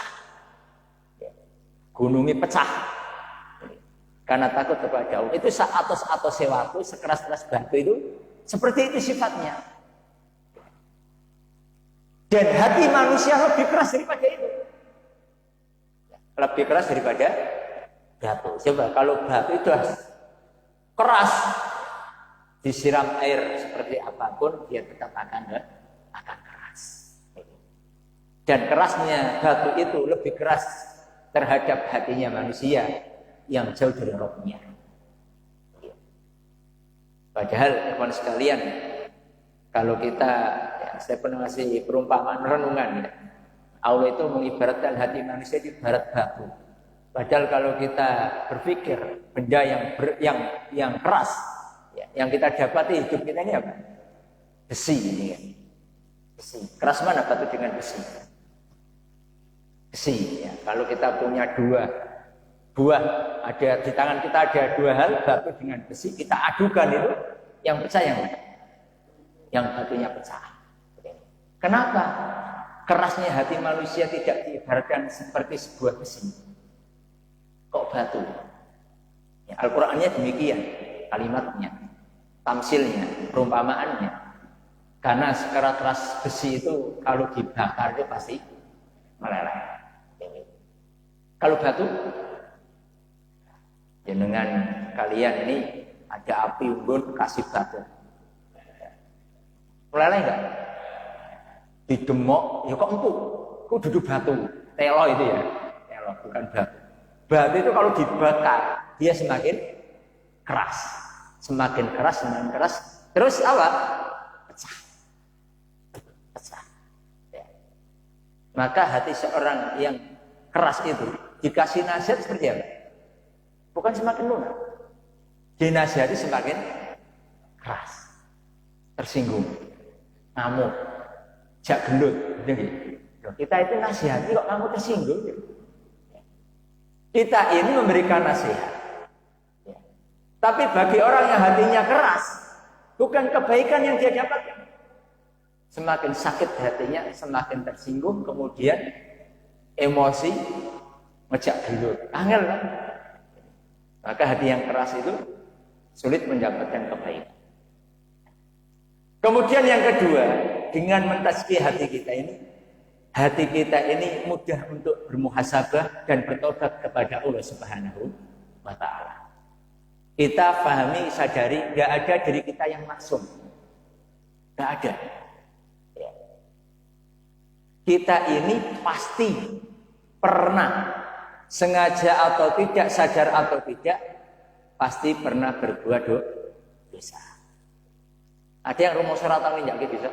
Gunungnya pecah karena takut kepada Allah. Itu atau sesuatu sekeras-keras batu itu seperti itu sifatnya. Dan hati manusia lebih keras daripada itu. Lebih keras daripada batu. Coba kalau batu itu keras, disiram air seperti apapun, dia tetap akan keras. Dan kerasnya batu itu lebih keras terhadap hatinya manusia yang jauh dari rohnya. Padahal teman sekalian, kalau kita, saya pernah ngasih perumpamaan renungan, ya. Allah itu mengibaratkan hati manusia di ibarat batu. Padahal kalau kita berpikir benda yang keras, ya, yang kita dapati hidup kita ini apa? Besi ini ya. Besi. Keras mana batu dengan besi? Besi. Ya. Kalau kita punya dua buah, ada di tangan kita ada dua hal, batu dengan besi, kita adukan itu, yang pecah yang mana? Yang batunya pecah. Kenapa? Kerasnya hati manusia tidak diibaratkan seperti sebuah besi. Kok batu? Ya, Al-Qur'annya demikian kalimatnya, tamsilnya, perumpamaannya. Karena keras besi itu kalau dibakar itu pasti meleleh. Kalau batu, jenengan kalian ini ada api unggun kasih batu, meleleh enggak? Didemok, ya kok empuk, kok duduk batu, telo itu ya, telo bukan batu. Batu itu kalau dibakar dia semakin keras, semakin keras, terus apa? Pecah. Ya. Maka hati seorang yang keras itu dikasih nasihat seperti apa? Bukan semakin lunak, dinasihati semakin keras, tersinggung, ngamuk. Jak gelut, kita itu nasihati kok kamu tersinggung. Kita ini memberikan nasihat. Tapi bagi orang yang hatinya keras, bukan kebaikan yang dia dapatkan. Semakin sakit hatinya, semakin tersinggung, kemudian emosi, ngejak gelut. Angel kan? Maka hati yang keras itu sulit mendapatkan kebaikan. Kemudian yang kedua, dengan mentazkiyah hati kita ini, hati kita ini mudah untuk bermuhasabah dan bertobat kepada Allah Subhanahu wa Ta'ala. Kita pahami, sadari, nggak ada diri kita yang maksum, nggak ada. Ya. Kita ini pasti pernah, sengaja atau tidak, sadar atau tidak, pasti pernah berbuat dosa. Ada yang rumus suratan ini nggak bisa?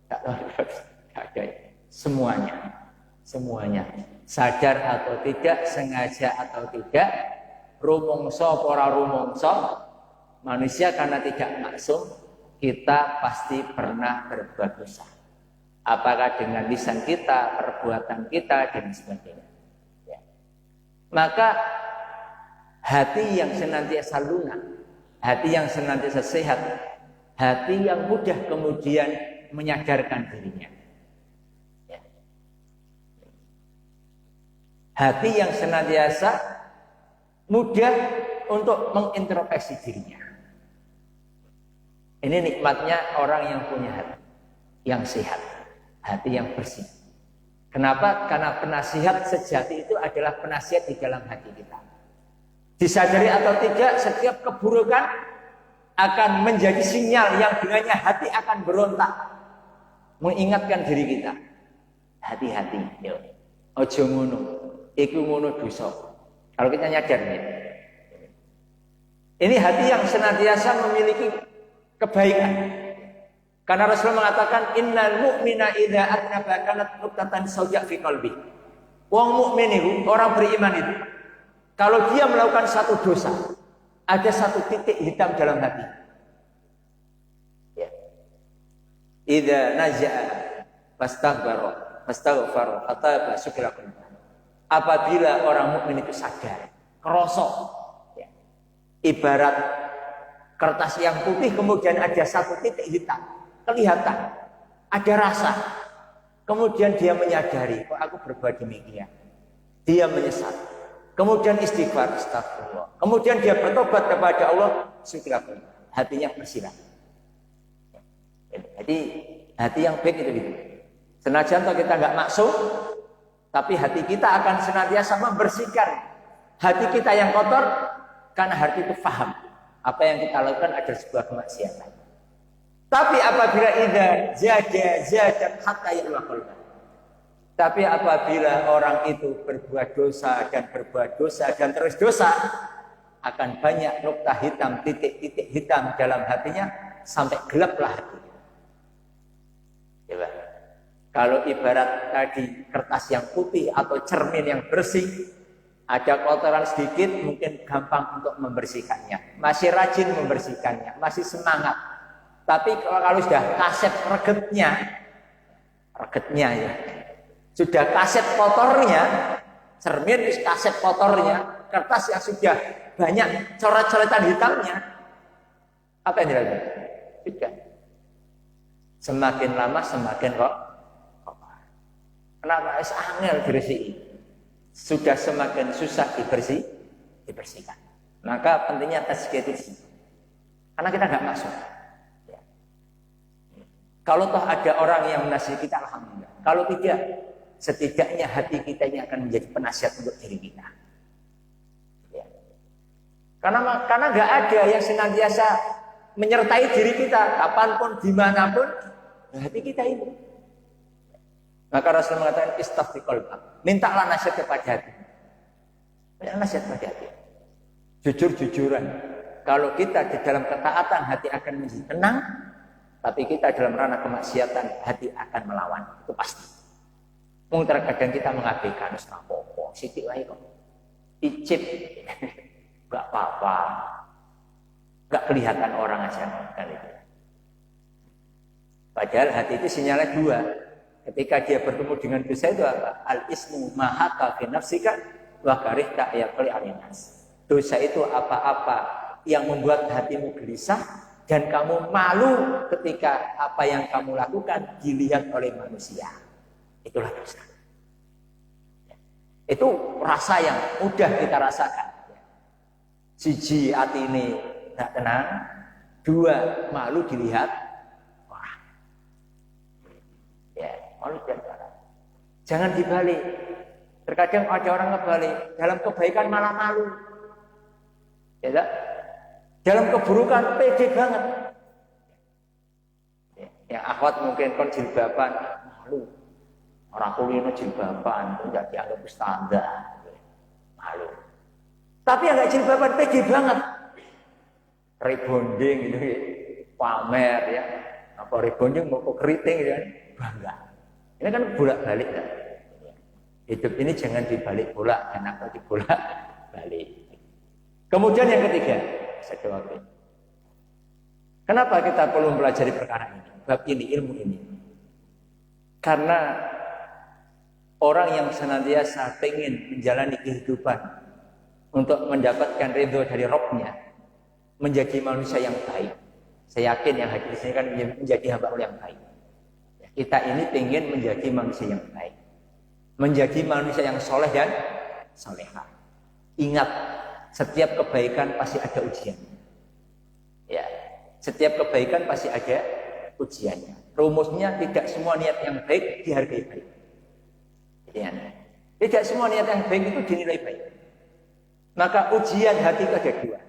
Nggak ada. Semuanya sadar atau tidak, sengaja atau tidak, rumongso pora rumongso, manusia karena tidak maksum, kita pasti pernah berbuat dosa. Apakah dengan lisan kita, perbuatan kita, dan sebagainya. Ya. Maka hati yang senantiasa lunak, hati yang senantiasa sehat, hati yang mudah kemudian menyadarkan dirinya. Hati yang senantiasa mudah untuk mengintrospeksi dirinya. Ini nikmatnya orang yang punya hati yang sehat, hati yang bersih. Kenapa? Karena penasihat sejati itu adalah penasihat di dalam hati kita. Disadari atau tidak, setiap keburukan akan menjadi sinyal yang dengannya hati akan berontak, mengingatkan diri kita. Hati-hati, yo. Ojo ngono. Iku ngono dosa. Kalau kita nyadar ya. Ini hati yang senantiasa memiliki kebaikan. Karena Rasulullah mengatakan innal mu'mina idza atnaba kanat nuqtatan sawja fi qalbi. Wong mukmin itu, orang beriman itu, kalau dia melakukan satu dosa, ada satu titik hitam dalam hati. Ya. Idza naza'a fastaghfara fataba syukran. Apabila orang mukmin itu sadar, kerosok, ya. Ibarat kertas yang putih kemudian ada satu titik hitam, kelihatan, ada rasa. Kemudian dia menyadari, kok aku berbuat demikian. Dia menyesal. Kemudian istighfar, astagfirullah. Kemudian dia bertobat kepada Allah, syukur. Hatinya bersih. Jadi hati yang baik itu gitu. Senajan kita nggak maksum, tapi hati kita akan senantiasa membersihkan hati kita yang kotor, karena hati itu paham apa yang kita lakukan adalah sebuah kemaksiatan. Tapi apabila idza zada hatta yaqul. Tapi apabila orang itu berbuat dosa dan terus dosa, akan banyak nukta hitam, titik-titik hitam dalam hatinya sampai gelaplah hatinya. Coba. Kalau ibarat tadi kertas yang putih atau cermin yang bersih, ada kotoran sedikit mungkin gampang untuk membersihkannya. Masih rajin membersihkannya, masih semangat. Tapi kalau sudah kaset regetnya ya, sudah kaset kotornya, cermin kaset kotornya, kertas yang sudah banyak coret-coretan hitamnya, apa yang dilakukan? Tidak. Semakin lama semakin kok. Kenapa? Angel dibersih. Sudah semakin susah dibersihkan. Maka pentingnya tazkiyah. Karena kita nggak masuk. Ya. Kalau toh ada orang yang menasihati kita, alhamdulillah. Kalau tidak, setidaknya hati kita ini akan menjadi penasihat untuk diri kita. Ya. Karena nggak ada yang senantiasa menyertai diri kita, kapanpun, dimanapun, hati kita ini. Maka Rasul mengatakan istafti qalbak. Mintalah nasihat kepada hati. Mintalah nasihat kepada hati. Jujur-jujuran. Kalau kita di dalam ketaatan hati akan menjadi tenang, tapi kita dalam ranah kemaksiatan hati akan melawan. Itu pasti. Mungkin terkadang kita mengabaikan apa-apa, sithik wae kok. Icip. Enggak apa-apa. Enggak kelihatan orang aja kali itu. Padahal hati itu sinyalnya dua. Ketika dia bertemu dengan dosa itu apa? Al-ismu mahaka fi nafsika wa karihta yaqli alinas. Dosa itu apa-apa yang membuat hatimu gelisah dan kamu malu ketika apa yang kamu lakukan dilihat oleh manusia. Itulah dosa. Itu rasa yang mudah kita rasakan. Siji hati ini tidak tenang, dua malu dilihat. Malu dan Jangan dibalik. Terkadang ada orang ngebalik, dalam kebaikan malah malu. Ya tak? Dalam keburukan pede banget. Ya akhwat mungkin kon jilbaban malu. Orang kulino jilbaban tidak dianggap standar. Malu. Tapi yang nggak jilbaban pede banget. Rebonding gitu ya. Pamer ya. Apa rebonding mau keriting gitu kan. Bangga. Ini kan bolak-balik kan. Hidup ini jangan dibalik bolak, kenapa dibolak balik. Kemudian yang ketiga, saya jawab. Kenapa kita perlu mempelajari perkara ini? Bab ini, ilmu ini. Karena orang yang senantiasa ingin menjalani kehidupan untuk mendapatkan ridho dari Rabb-Nya, menjadi manusia yang baik. Saya yakin yang hadir di sini kan menjadi hamba Allah yang baik. Kita ini ingin menjadi manusia yang baik. Menjadi manusia yang soleh dan solehah. Ingat, setiap kebaikan pasti ada ujiannya. Ya, setiap kebaikan pasti ada ujiannya. Rumusnya tidak semua niat yang baik dihargai baik. Ya. Tidak semua niat yang baik itu dinilai baik. Maka ujian hati itu ada dua.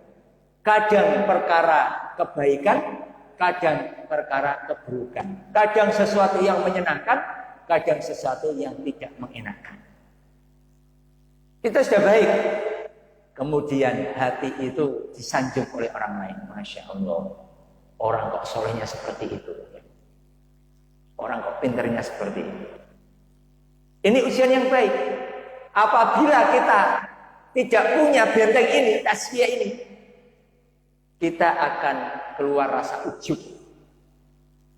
Kadang perkara kebaikan, kadang perkara keburukan. Kadang sesuatu yang menyenangkan, kadang sesuatu yang tidak mengenakan. Kita sudah baik, kemudian hati itu disanjung oleh orang lain. Masya Allah, orang kok solehnya seperti itu, orang kok pinternya seperti itu. Ini ujian yang baik. Apabila kita tidak punya benteng ini, tasfiyah ini, kita akan keluar rasa ujub,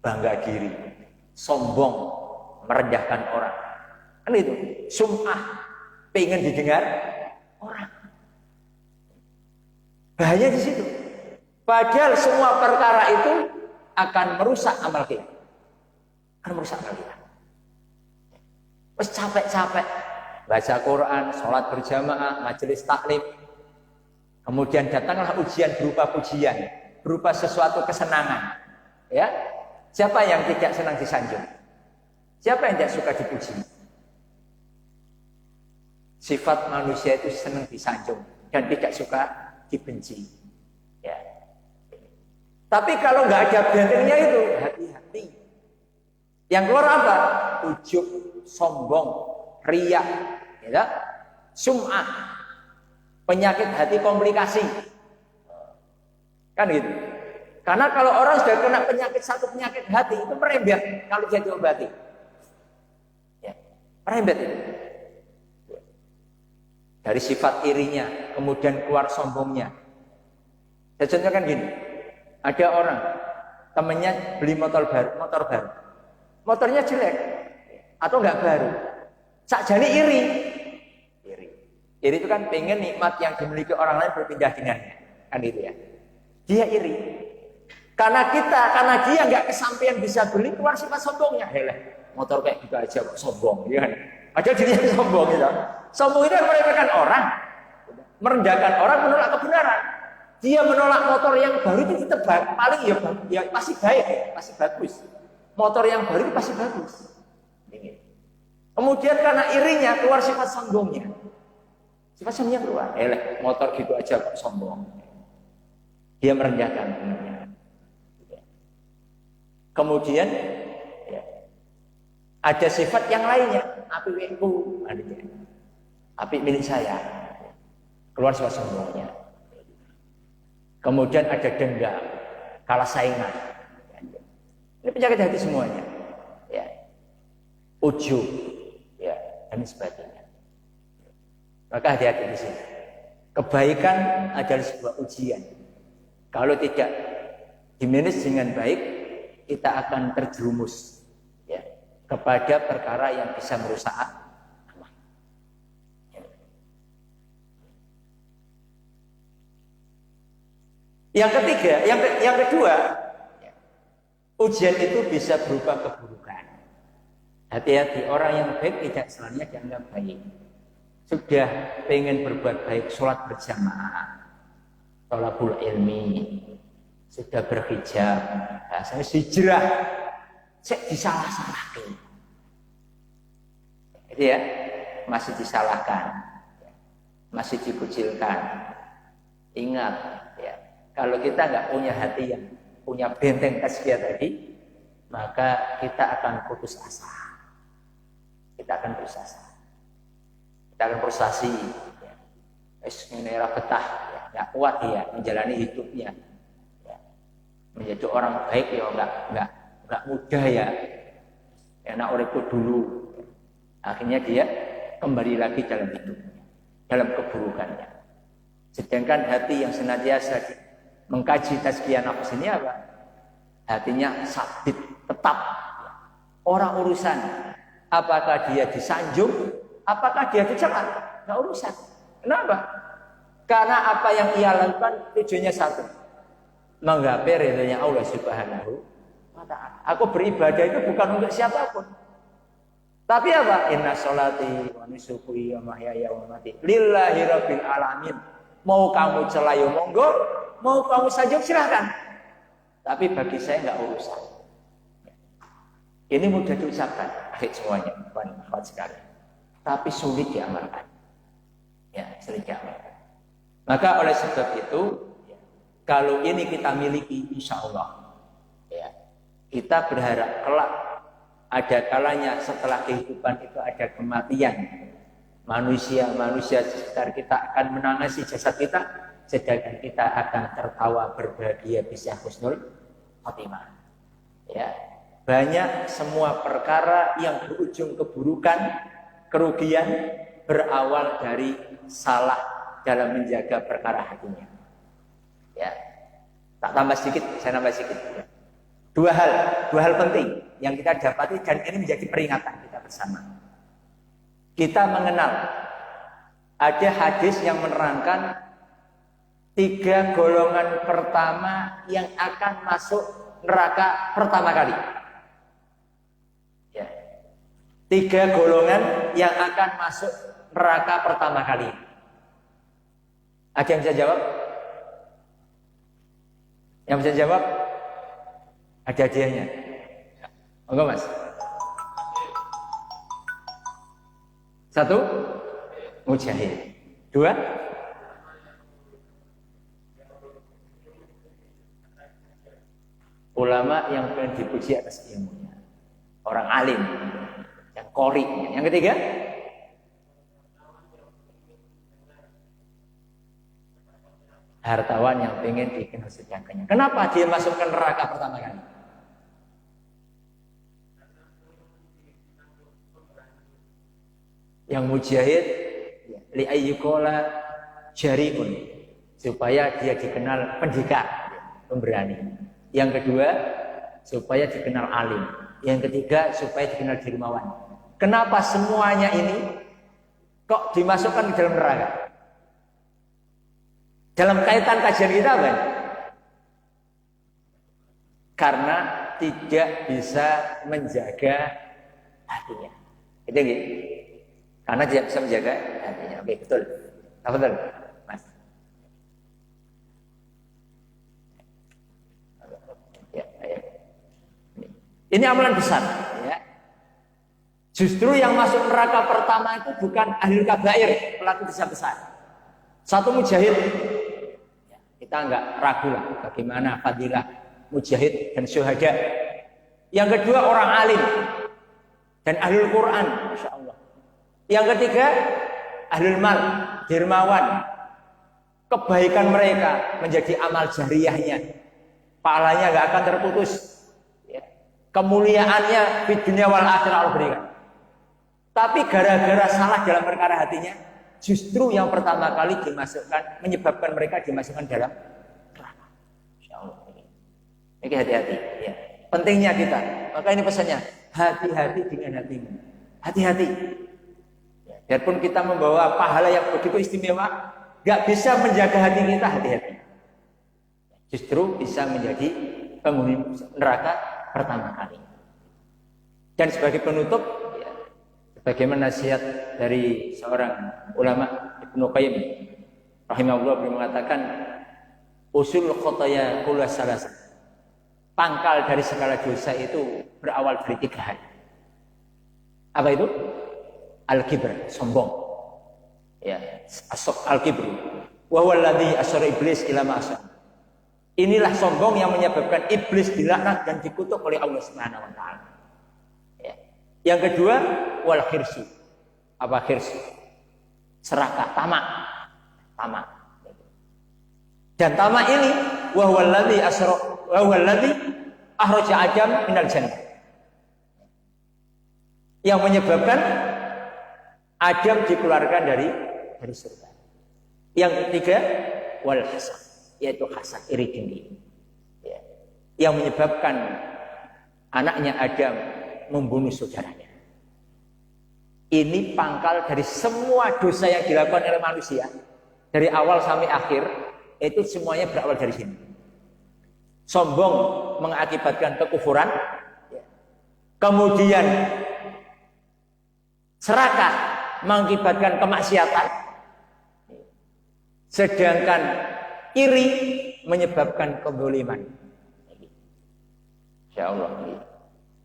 bangga diri, sombong, merendahkan orang. Kan itu, sum'ah, pengen didengar orang. Bahaya di situ. Padahal semua perkara itu akan merusak amal kita. Akan merusak amal kita. Terus capek-capek baca Quran, sholat berjamaah, majelis taklim. Kemudian datanglah ujian berupa pujian, berupa sesuatu kesenangan. Ya, siapa yang tidak senang disanjung? Siapa yang tidak suka dipuji? Sifat manusia itu senang disanjung dan tidak suka dibenci. Ya. Tapi kalau nggak ada bentengnya itu, hati-hati. Yang keluar apa? Ujub, sombong, riya, ya, sum'ah, penyakit hati komplikasi. Kan gitu. Karena kalau orang sudah kena satu penyakit hati itu merembet kalau dia diobati. Merembet itu. Dari sifat irinya, kemudian keluar sombongnya. Contohnya kan gini, ada orang temennya beli motor baru, motornya jelek atau enggak baru, sakjane iri. Iri itu kan pengen nikmat yang dimiliki orang lain berpindah dengannya, kan itu ya. Dia iri, karena dia enggak kesampaian bisa beli, keluar sifat sombongnya. Helah, motor kayak gitu aja kok sombong, ya kan? Ada dirinya sombong gitu. Sombong itu meremehkan orang, merendahkan orang, menolak kebenaran. Dia menolak motor yang baru itu tetap paling ya pasti baik, pasti bagus. Motor yang baru itu pasti bagus. Kemudian karena irinya keluar sifat sombongnya. Sifat sombongnya keluar. Motor gitu aja kok sombong. Dia merendahkan dunia. Kemudian ada sifat yang lainnya, api wiku, api milik saya, keluar sifat sombongnya. Kemudian ada dendam, kalah saingan. Ini penyakit hati semuanya, ya. Ujub, ya, dan sebagainya. Maka hati-hati di sini. Kebaikan adalah sebuah ujian. Kalau tidak dimanage dengan baik, kita akan terjerumus kepada perkara yang bisa merusak amal. Yang ketiga, yang kedua, ujian itu bisa berupa keburukan. Hati-hati, orang yang baik tidak selamanya dianggap baik. Sudah pengen berbuat baik, sholat berjamaah, thalabul ilmi, sudah berhijab, bahasanya hijrah, saya disalah-salahkan. Itu ya, masih disalahkan, masih dikucilkan. Ingat ya, kalau kita nggak punya hati yang punya benteng tazkiyah tadi, maka kita akan putus asa. Kita akan putus asa. Kita akan frustasi. Ya. Era betah, ya. Nggak kuat ya menjalani hidupnya. Ya. Menjadi orang baik ya nggak mudah ya. Enak uripku dulu. Akhirnya dia kembali lagi dalam hidupnya, dalam keburukannya. Sedangkan hati yang senantiasa mengkaji tazkiyah nafs ini apa? Hatinya sabit, tetap. Orang urusan. Apakah dia disanjung? Apakah dia dicela? Nggak urusan. Kenapa? Karena apa yang ia lakukan tujuannya satu. Menggapai ridhonya Allah Subhanahu wa ta'ala. Aku beribadah itu bukan untuk siapapun. Tapi apa? Inna sholati wa nusuki wa mahyaya wa mamati lillahi rabbil alamin. Mau kamu celayu monggo, mau kamu sanjung silahkan. Tapi bagi saya nggak urusan. Ini mudah diucapkan, akhir semuanya, kuat sekali. Tapi sulit diamalkan. Ya, sulit diamalkan. Maka oleh sebab itu, ya, kalau ini kita miliki, insya Allah, ya, kita berharap kelak ada kalanya setelah kehidupan itu ada kematian. Manusia sekitar kita akan menangisi jasad kita, sedangkan kita akan tertawa berbahagia bisa husnul khotimah. Ya, banyak semua perkara yang berujung keburukan, kerugian berawal dari salah dalam menjaga perkara hatinya. Ya, tak tambah sedikit, saya tambah sedikit. Ya. Dua hal penting yang kita dapati dan ini menjadi peringatan kita bersama. Kita mengenal ada hadis yang menerangkan 3 golongan pertama yang akan masuk neraka pertama kali. Ya. 3 golongan yang akan masuk neraka pertama kali. Ada yang bisa jawab? Yang bisa jawab? Ada hadiahnya. Monggo Mas. 1, mujahid. 2, ulama yang paling dipuji atas ilmunya. Orang alim, yang qori. Yang ketiga, hartawan yang pengen dikenal sedangkannya. Kenapa dia masukkan neraka pertama kali? Yang mujahid li ayyuqala jariun, supaya dia dikenal pendekar, pemberani. Yang kedua, supaya dikenal alim. Yang ketiga, supaya dikenal dermawan. Kenapa semuanya ini kok dimasukkan ke dalam neraka? Dalam kaitan kajian kita apa? Karena tidak bisa menjaga hatinya. Itu gitu. Karena tidak bisa menjaga hatinya. Oke, betul. Apa betul, Mas? Ya. Ini amalan besar. Ya. Justru yang masuk neraka pertama itu bukan ahlul kabair, pelaku dosa besar. Satu mujahid. Ya, kita enggak ragu lah bagaimana fadilah mujahid dan syuhada. Yang kedua orang alim dan ahlul Quran, Masya Allah. Yang ketiga, ahlul mal, dermawan. Kebaikan mereka menjadi amal jariyahnya. Pahalanya gak akan terputus. Ya. Kemuliaannya di dunia wal akhirah Allah berikan. Tapi gara-gara salah dalam perkara hatinya, justru yang pertama kali dimasukkan, menyebabkan mereka dimasukkan dalam neraka. Insya Allah. Ini hati-hati. Ya. Pentingnya kita. Maka ini pesannya, hati-hati dengan hatimu. Hati-hati. Biarpun kita membawa pahala yang begitu istimewa, gak bisa menjaga hati kita, hati-hati. Justru bisa menjadi penghuni neraka pertama kali. Dan sebagai penutup, ya, bagaimana nasihat dari seorang ulama Ibnu Qayyim rahimahullah beliau mengatakan, usul khotoya kula salasa. Pangkal dari segala dosa itu berawal dari 3 hal. Apa itu? al-kibr, sombong. Ya, al-kibr. Wa huwa alladzi asyara iblis ila ma asyara. Inilah sombong yang menyebabkan iblis dilaknat dan dikutuk oleh Allah Subhanahu wa taala. Ya. Yang kedua, wal khirsu. Apa khirsu? Serakah, tamak. Tamak. Dan tamak ini wa huwa alladzi akhraja Adam minal jannah. Yang menyebabkan Adam dikeluarkan dari surga. Yang ketiga, wal hasad, yaitu hasad, iri dengki. Ya. Yang menyebabkan anaknya Adam membunuh saudaranya. Ini pangkal dari semua dosa yang dilakukan oleh manusia. Dari awal sampai akhir, itu semuanya berawal dari sini. Sombong mengakibatkan kekufuran. Kemudian serakah mengakibatkan kemaksiatan. Sedangkan iri menyebabkan kezaliman. Insyaallah.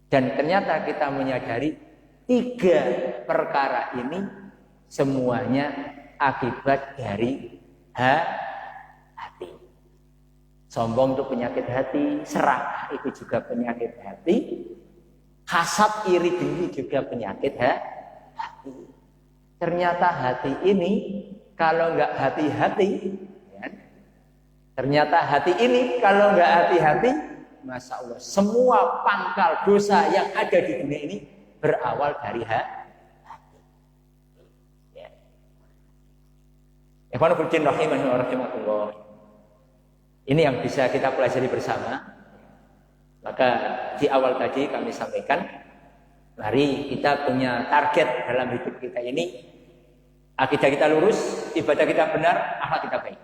Dan ternyata kita menyadari 3 perkara ini semuanya akibat dari hati. Sombong itu penyakit hati, serakah itu juga penyakit hati, hasad, iri, dengki juga penyakit hati. Ternyata hati ini kalau nggak hati-hati, ya, ternyata hati ini kalau nggak hati-hati, Masya Allah, semua pangkal dosa yang ada di dunia ini berawal dari hati. Ya. Ikhwanuddin rahimani wa rahimakumullah. Ini yang bisa kita pelajari bersama. Maka di awal tadi kami sampaikan, mari kita punya target dalam hidup kita ini. Akidah kita lurus, ibadah kita benar, akhlak kita baik.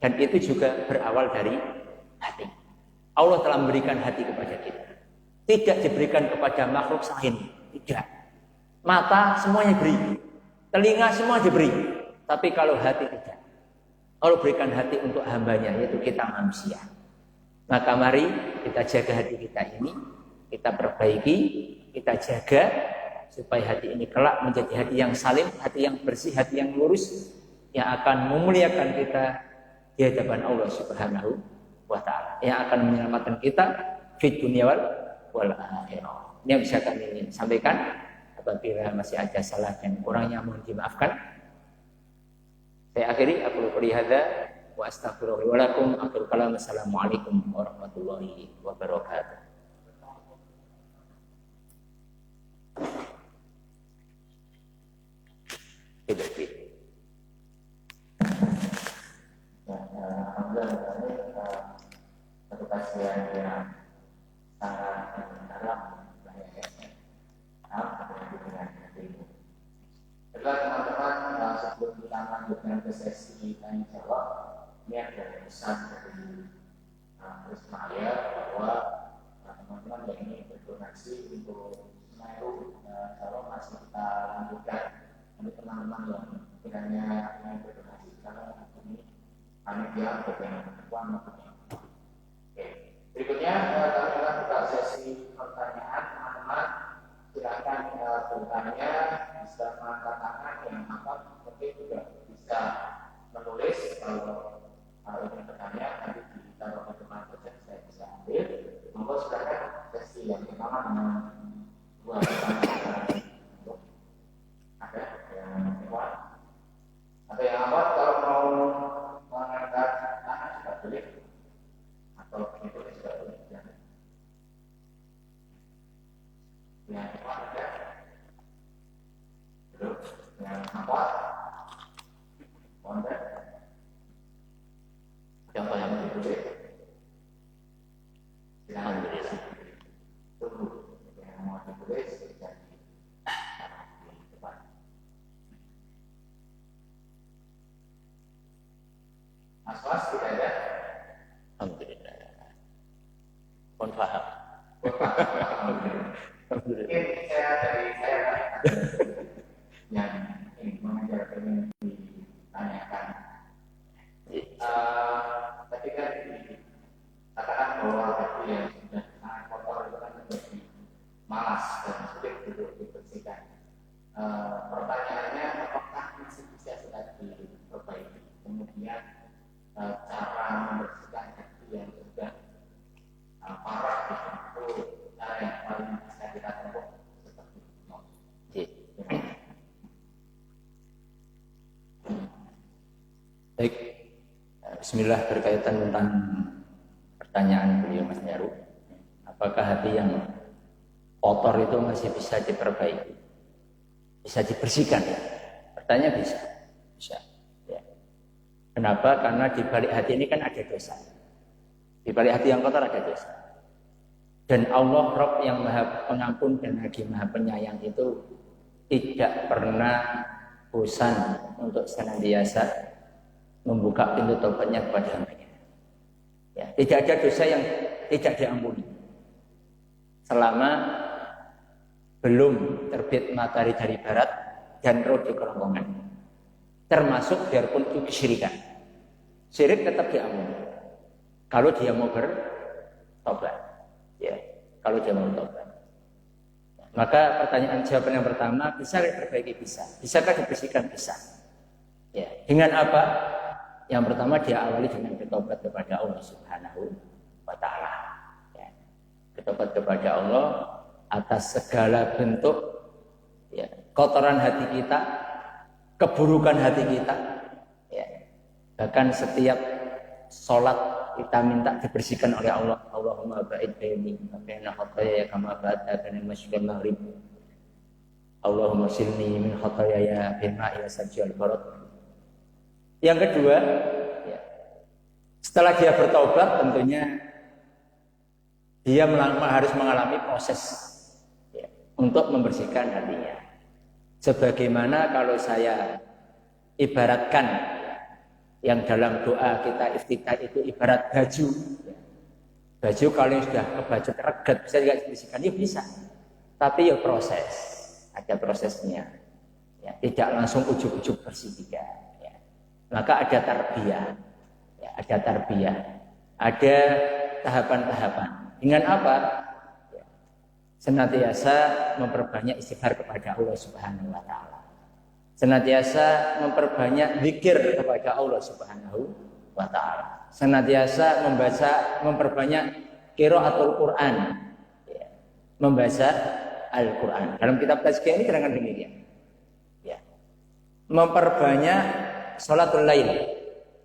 Dan itu juga berawal dari hati. Allah telah memberikan hati kepada kita. Tidak diberikan kepada makhluk lain. Tidak. Mata semuanya diberi. Telinga semua diberi. Tapi kalau hati tidak. Allah berikan hati untuk hambanya, yaitu kita manusia. Maka mari kita jaga hati kita ini. Kita perbaiki, kita jaga. Supaya hati ini kelak menjadi hati yang salim, hati yang bersih, hati yang lurus. Yang akan memuliakan kita di hadapan Allah Subhanahu wa ta'ala. Yang akan menyelamatkan kita fid dunya wal akhirah. Ini yang bisa kami sampaikan. Apabila masih ada salah dan kurangnya mohon dimaafkan. Saya akhiri, aku qouli hadza wa astaghfirullaha wa lakum. Akhirul kalam. Assalamualaikum warahmatullahi wabarakatuh. Alhamdulillah, satu kajian yang sangat dalam, banyak Baiklah teman-teman, sebelum kita lanjutkan ke sesi tanya jawab, ini ada pesan dari Ismail bahwa teman-teman yang ingin berdonasi untuk Semeru, kalau masih kita lanjutkan. Nanti teman-teman yang kiranya ingin berdonasi sekarang ini panitia bagian perempuan maksudnya. Oke. Berikutnya kami akan buka sesi pertanyaan teman-teman. Silakan bertanya, bisa mengangkat tangan yang angkat, mungkin juga bisa menulis kalau ingin bertanya nanti ditaruh ke teman kerja saya bisa ambil. Monggo silakan sesi yang pertama dengan 2 pertanyaan. Ada yang lewat? Ada yang lewat? Kalau mau mengangkat tangan juga boleh, atau begitu juga boleh. Yang lewat ada? Belum? Yang lewat? Mohon. Contoh yang ditulis. Alhamdulillah. Tunggu yang mau ditulis jadi di depan. Mas tidak ada? Alhamdulillah. Mohon paham. Mungkin saya yang ingin mengajar ingin ditanyakan. Tapi kan katakan bahwa hati yang sudah sangat kotor itu kan menjadi malas dan sulit untuk dibersihkan. kemudian cara membersihkan hati yang sudah parah itu cara yang paling bisa kita tempuh seperti itu. Baik, bismillah, berkaitan tentang pertanyaan beliau Mas Nyaru. Apakah hati yang kotor itu masih bisa diperbaiki? Bisa dibersihkan ya? Pertanyaan bisa. Ya. Kenapa? Karena di balik hati ini kan ada dosa. Di balik hati yang kotor ada dosa. Dan Allah Rabb yang Maha Pengampun dan lagi Maha Penyayang itu tidak pernah bosan untuk senantiasa membuka pintu taubatnya kepada hambanya. Ya, tidak ada dosa yang tidak diampuni selama belum terbit matahari dari barat dan roh di kerongkongan. Termasuk biarpun itu kesyirikan. Syirik tetap diampuni kalau dia mau bertobat. Ya, kalau dia mau bertobat. Maka pertanyaan jawaban yang pertama, bisakah diperbaiki? Bisa. Bisakah dibersihkan? Bisa. Ya, dengan apa? Yang pertama dia awali dengan bertobat kepada Allah Subhanahu wa Ta'ala. Ya. Bertobat kepada Allah atas segala bentuk ya, kotoran hati kita, keburukan hati kita. Ya. Bahkan setiap sholat kita minta dibersihkan oleh Allah. Allahumma ba'id baini wa baina khataaya kama ba'adta bainal masyriqi wal maghrib. Allahumma silni min khataaya bil ma'i wasajjal barad. Yang kedua, ya, setelah dia bertobat tentunya dia harus mengalami proses ya, untuk membersihkan hatinya. Sebagaimana kalau saya ibaratkan ya, yang dalam doa kita iftitah itu ibarat baju. Ya. Baju kalau sudah kebacut reget bisa juga dibersihkan, ya bisa. Tapi ya proses, ada prosesnya. Ya, tidak langsung ujuk-ujuk bersih tidak. Maka ada tarbiyah, ya, ada tarbiyah, ada tahapan-tahapan. Dengan apa? Ya, senantiasa memperbanyak istighfar kepada Allah Subhanahu wa Ta'ala. Senantiasa memperbanyak zikir kepada Allah Subhanahu wa Ta'ala. Senantiasa memperbanyak qiraatul Quran, ya, membaca Al-Quran. Dalam kitab tazkiyah ini terangkan demikian. Ya. Memperbanyak salatul lail,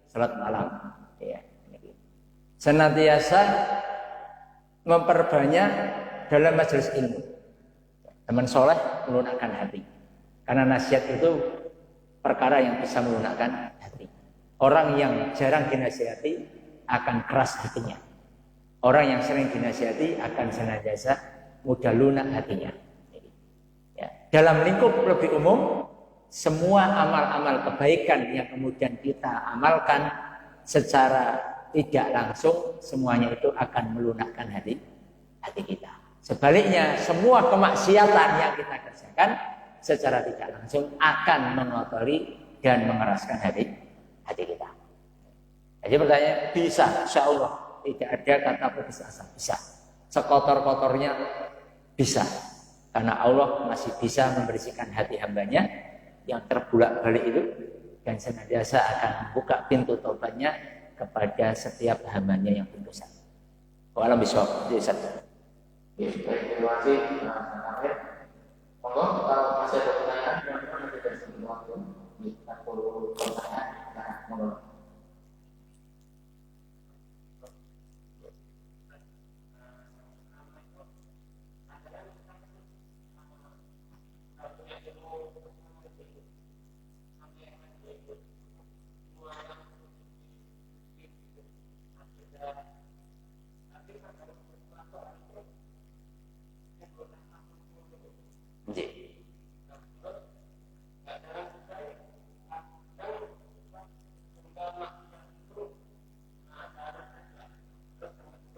salat malam, ya. Senantiasa memperbanyak dalam majelis ilmu. Teman soleh melunakkan hati, karena nasihat itu perkara yang bisa melunakkan hati. Orang yang jarang dinasihati akan keras hatinya. Orang yang sering dinasihati akan senantiasa mudah lunak hatinya. Ya. Dalam lingkup lebih umum, semua amal-amal kebaikan yang kemudian kita amalkan secara tidak langsung, semuanya itu akan melunakkan hati kita. Sebaliknya, semua kemaksiatan yang kita kerjakan secara tidak langsung akan mengotori dan mengeraskan hati kita. Jadi pertanyaan, bisa? Insya Allah tidak ada kata putus asa. Bisa. Sekotor-kotornya bisa. Karena Allah masih bisa membersihkan hati hambanya yang terbulak-balik itu, dan senantiasa akan membuka pintu taubatnya kepada setiap hambanya yang berdosa. Walau bisawab. Jadi satu. Terima kasih. Monggo kalau masih ada pertanyaan, silakan kita beri waktu di 40 pertanyaan. Nah, monggo.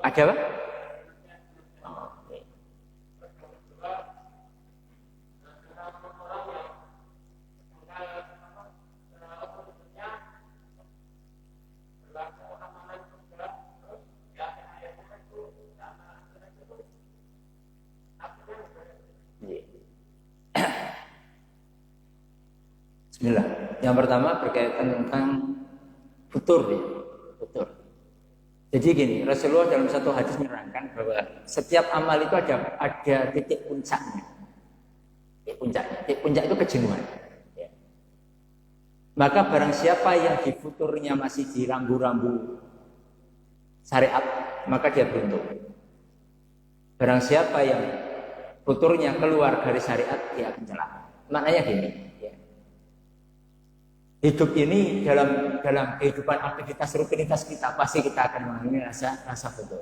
Ada apa? Bismillah. Yang pertama berkaitan tentang futur ya, futur. Jadi gini, Rasulullah dalam satu hadis menerangkan bahwa setiap amal itu ada titik puncaknya. Titik puncak itu kejenuhan. Ya. Maka barang siapa yang di futurnya masih di rambu-rambu syariat, maka dia beruntung. Barang siapa yang futurnya keluar dari syariat, dia akan celaka. Maknanya gini, ya. Hidup ini dalam kehidupan aktivitas rutinitas kita pasti kita akan mengalami rasa futur.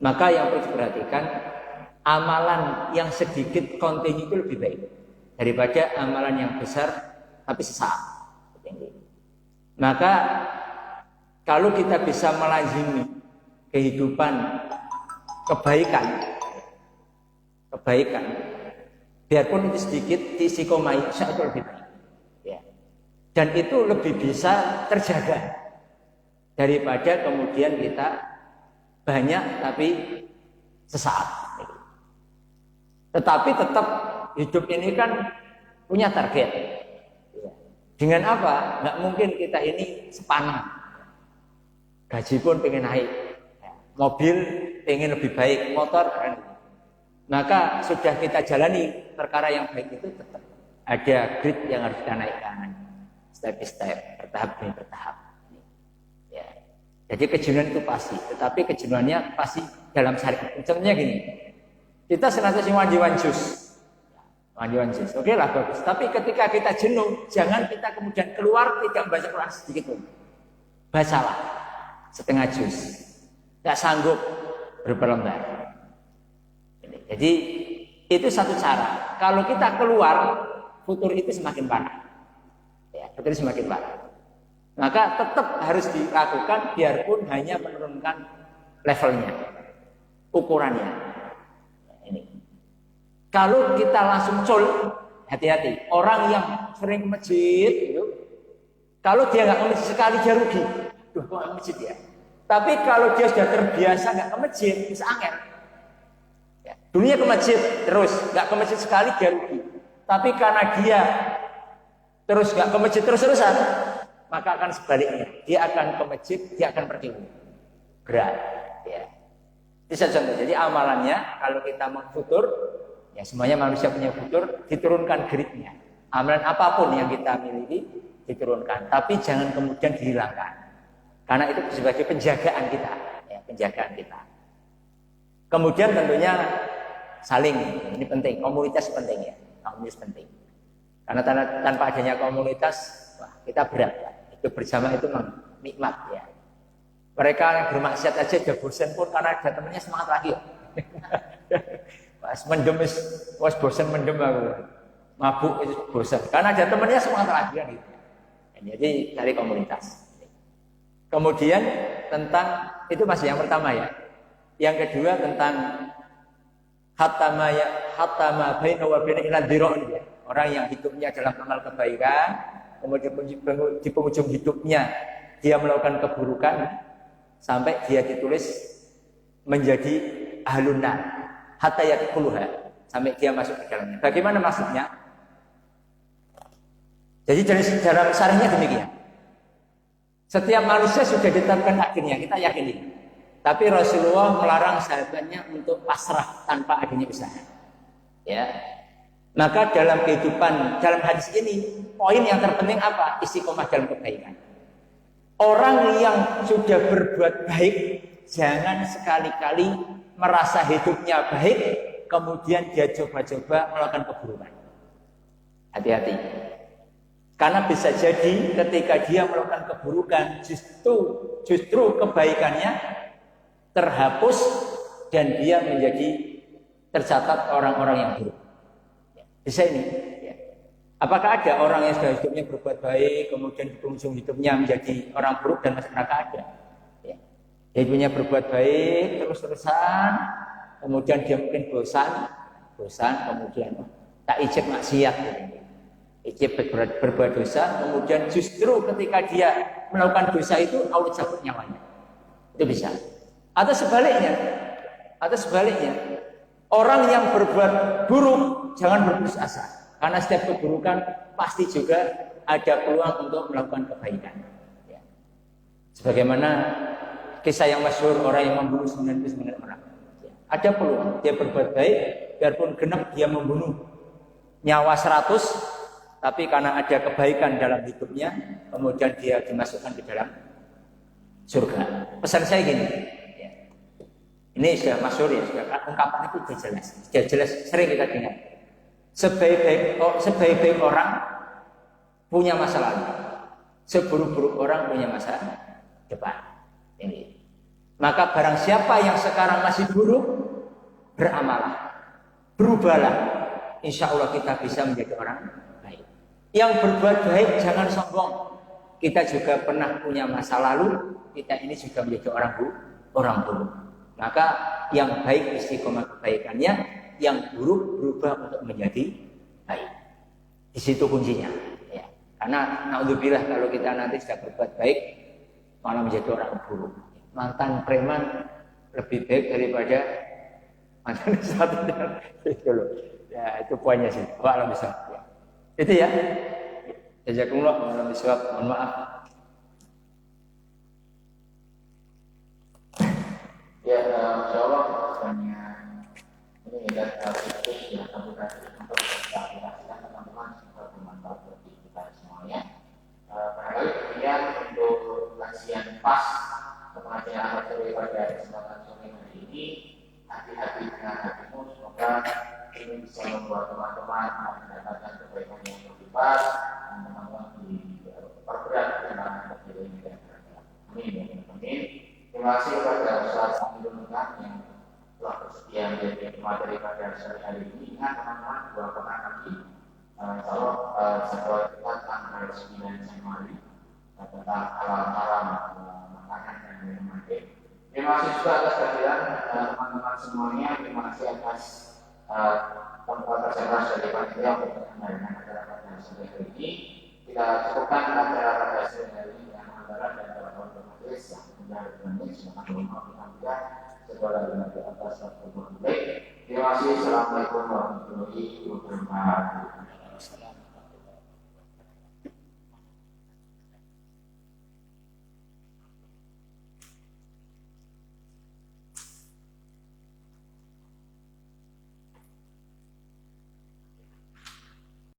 Maka yang perlu diperhatikan, amalan yang sedikit kontinu itu lebih baik daripada amalan yang besar tapi sesaat. Maka kalau kita bisa melazimi kehidupan kebaikan, biarpun itu sedikit, istiqomah insya Allah lebih baik. Ya. Dan itu lebih bisa terjaga daripada kemudian kita banyak tapi sesaat. Tetapi tetap hidup ini kan punya target. Ya. Dengan apa? Nggak mungkin kita ini sepanang. Gaji pun pengen naik, mobil pengen lebih baik, motor kan. Maka sudah kita jalani perkara yang baik itu tetap ada grid yang harus kita naikkan, step by step, bertahap demi bertahap. Ya. Jadi kejenuhan itu pasti, tetapi kejenuhannya pasti dalam syariat. Contohnya gini, kita senantiasa mandi jus, oke lah bagus. Tapi ketika kita jenuh, jangan kita kemudian keluar tidak membaca Quran sedikit pun. Bacalah setengah jus, tidak sanggup berlembar. Jadi itu satu cara. Kalau kita keluar, futur itu semakin parah. Ya, futur semakin parah. Maka tetap harus dilakukan biarpun hanya menurunkan levelnya, ukurannya. Ini. Kalau kita langsung col, hati-hati. Orang yang sering ke masjid, itu, kalau dia nggak ke masjid sekali dia rugi. Duh, kok nggak ke masjid ya? Tapi kalau dia sudah terbiasa nggak ke masjid, bisa angin. Dunia ke masjid terus, nggak ke masjid sekali dia rugi. Tapi karena dia terus nggak ke masjid terus-terusan, maka akan sebaliknya. Dia akan ke masjid, dia akan pergi berat. Ya. Bisa contoh. Jadi amalannya kalau kita mau futur, ya semuanya manusia punya futur, diturunkan gridnya. Amalan apapun yang kita miliki diturunkan, tapi jangan kemudian dihilangkan. Karena itu sebagai penjagaan kita, ya, penjagaan kita. Kemudian tentunya saling, ini penting, komunitas penting ya, komunitas penting. Karena tanpa adanya komunitas, wah, kita berat ya. Itu bersama itu memang nikmat ya. Mereka yang bermaksiat aja udah bosan pun karena ada temannya semangat lagi. Pas mendem, pas bosan mendem aku, mabuk itu bosan. Karena ada temannya semangat lagi kan gitu. Jadi cari komunitas. Kemudian tentang itu masih yang pertama ya. Yang kedua tentang hatta ma baina wa baina ila dhira'un ya. Orang yang hidupnya dalam amal kebaikan, kemudian di penghujung hidupnya dia melakukan keburukan sampai dia ditulis menjadi ahlun nar hatta yadkhuluha, sampai dia masuk ke dalamnya. Bagaimana maksudnya? Jadi dalam syariatnya demikian. Setiap manusia sudah ditetapkan takdirnya, kita yakin ini. Tapi Rasulullah melarang sahabatnya untuk pasrah tanpa adanya usaha. Ya. Maka dalam kehidupan, dalam hadis ini, poin yang terpenting apa? Istiqomah dalam kebaikan. Orang yang sudah berbuat baik, jangan sekali-kali merasa hidupnya baik, kemudian dia coba-coba melakukan keburukan. Hati-hati. Karena bisa jadi ketika dia melakukan keburukan, justru kebaikannya terhapus dan dia menjadi tercatat orang-orang yang buruk. Bisa ini. Ya. Apakah ada orang yang sudah hidupnya berbuat baik, kemudian di penghujung hidupnya menjadi orang buruk dan masuk neraka? Ada. Ya. Dia hidupnya berbuat baik terus-terusan, kemudian dia mungkin bosan, kemudian tak ijab maksiat. Ijab berbuat dosa, kemudian justru ketika dia melakukan dosa itu Allah cabut nyawanya. Itu bisa. Atau sebaliknya, orang yang berbuat buruk jangan berputus asa, karena setiap keburukan pasti juga ada peluang untuk melakukan kebaikan. Ya. Sebagaimana kisah yang masyhur orang yang membunuh 99 orang. Ada peluang dia berbuat baik, biarpun genap dia membunuh nyawa 100, tapi karena ada kebaikan dalam hidupnya, kemudian dia dimasukkan ke dalam surga. Pesan saya gini, ya. Ini sudah masyhur ya, sudah ungkapan itu sudah jelas, sering kita dengar. Sebaik-baik orang punya masa lalu, seburuk-buruk orang punya masa depan. Ini. Maka barang siapa yang sekarang masih buruk, beramalah, berubahlah. Insya Allah kita bisa menjadi orang baik. Yang berbuat baik jangan sombong. Kita juga pernah punya masa lalu, kita ini juga menjadi orang buruk. Maka yang baik istiqomah kebaikannya, yang buruk berubah untuk menjadi baik. Di situ kuncinya. Ya. Karena naudzubillah kalau kita nanti sudah berbuat baik, malah menjadi orang buruk. Mantan preman lebih baik daripada mantan satu. Itu loh. Ya itu poinnya sih. Wa'alam bishawab. Ya. Itu ya. Jazakumullah wa'alam bishawab. Mohon maaf. Ya, insyaallah banyak ini ya tips yang kami kasih untuk aplikasikan teman-teman supaya bermanfaat bagi kita semuanya. Barangkali kemudian untuk kajian pas pengajian akhir daripada kesempatan sore hari ini, hati-hati dengan hatimu, semoga ini bisa membuat teman-teman mendapatkan kebaikan yang lebih pas dan teman-teman diperberat dengan kebaikan yang berada. Amin. Terima kasih kepada Ustaz Amirul Mutan yang telah bersedia menjadi materi pada sore hari ini. Ingat teman-teman, dua pekan lagi insyaallah setelah kita tanggal 9 Januari tentang alam-alam makanan dan minuman. Terima kasih juga atas kehadiran teman-teman semuanya. Terima kasih atas tempat tersebar dari panitia untuk mengadakan acara pada sore hari ini. Kita cukupkan acara pada sore hari ini dengan antara dan telepon majelis yang menjadi manis dengan mengucapkan segala bentuk atas waktu. Terima kasih. Assalamualaikum warahmatullahi wabarakatuh.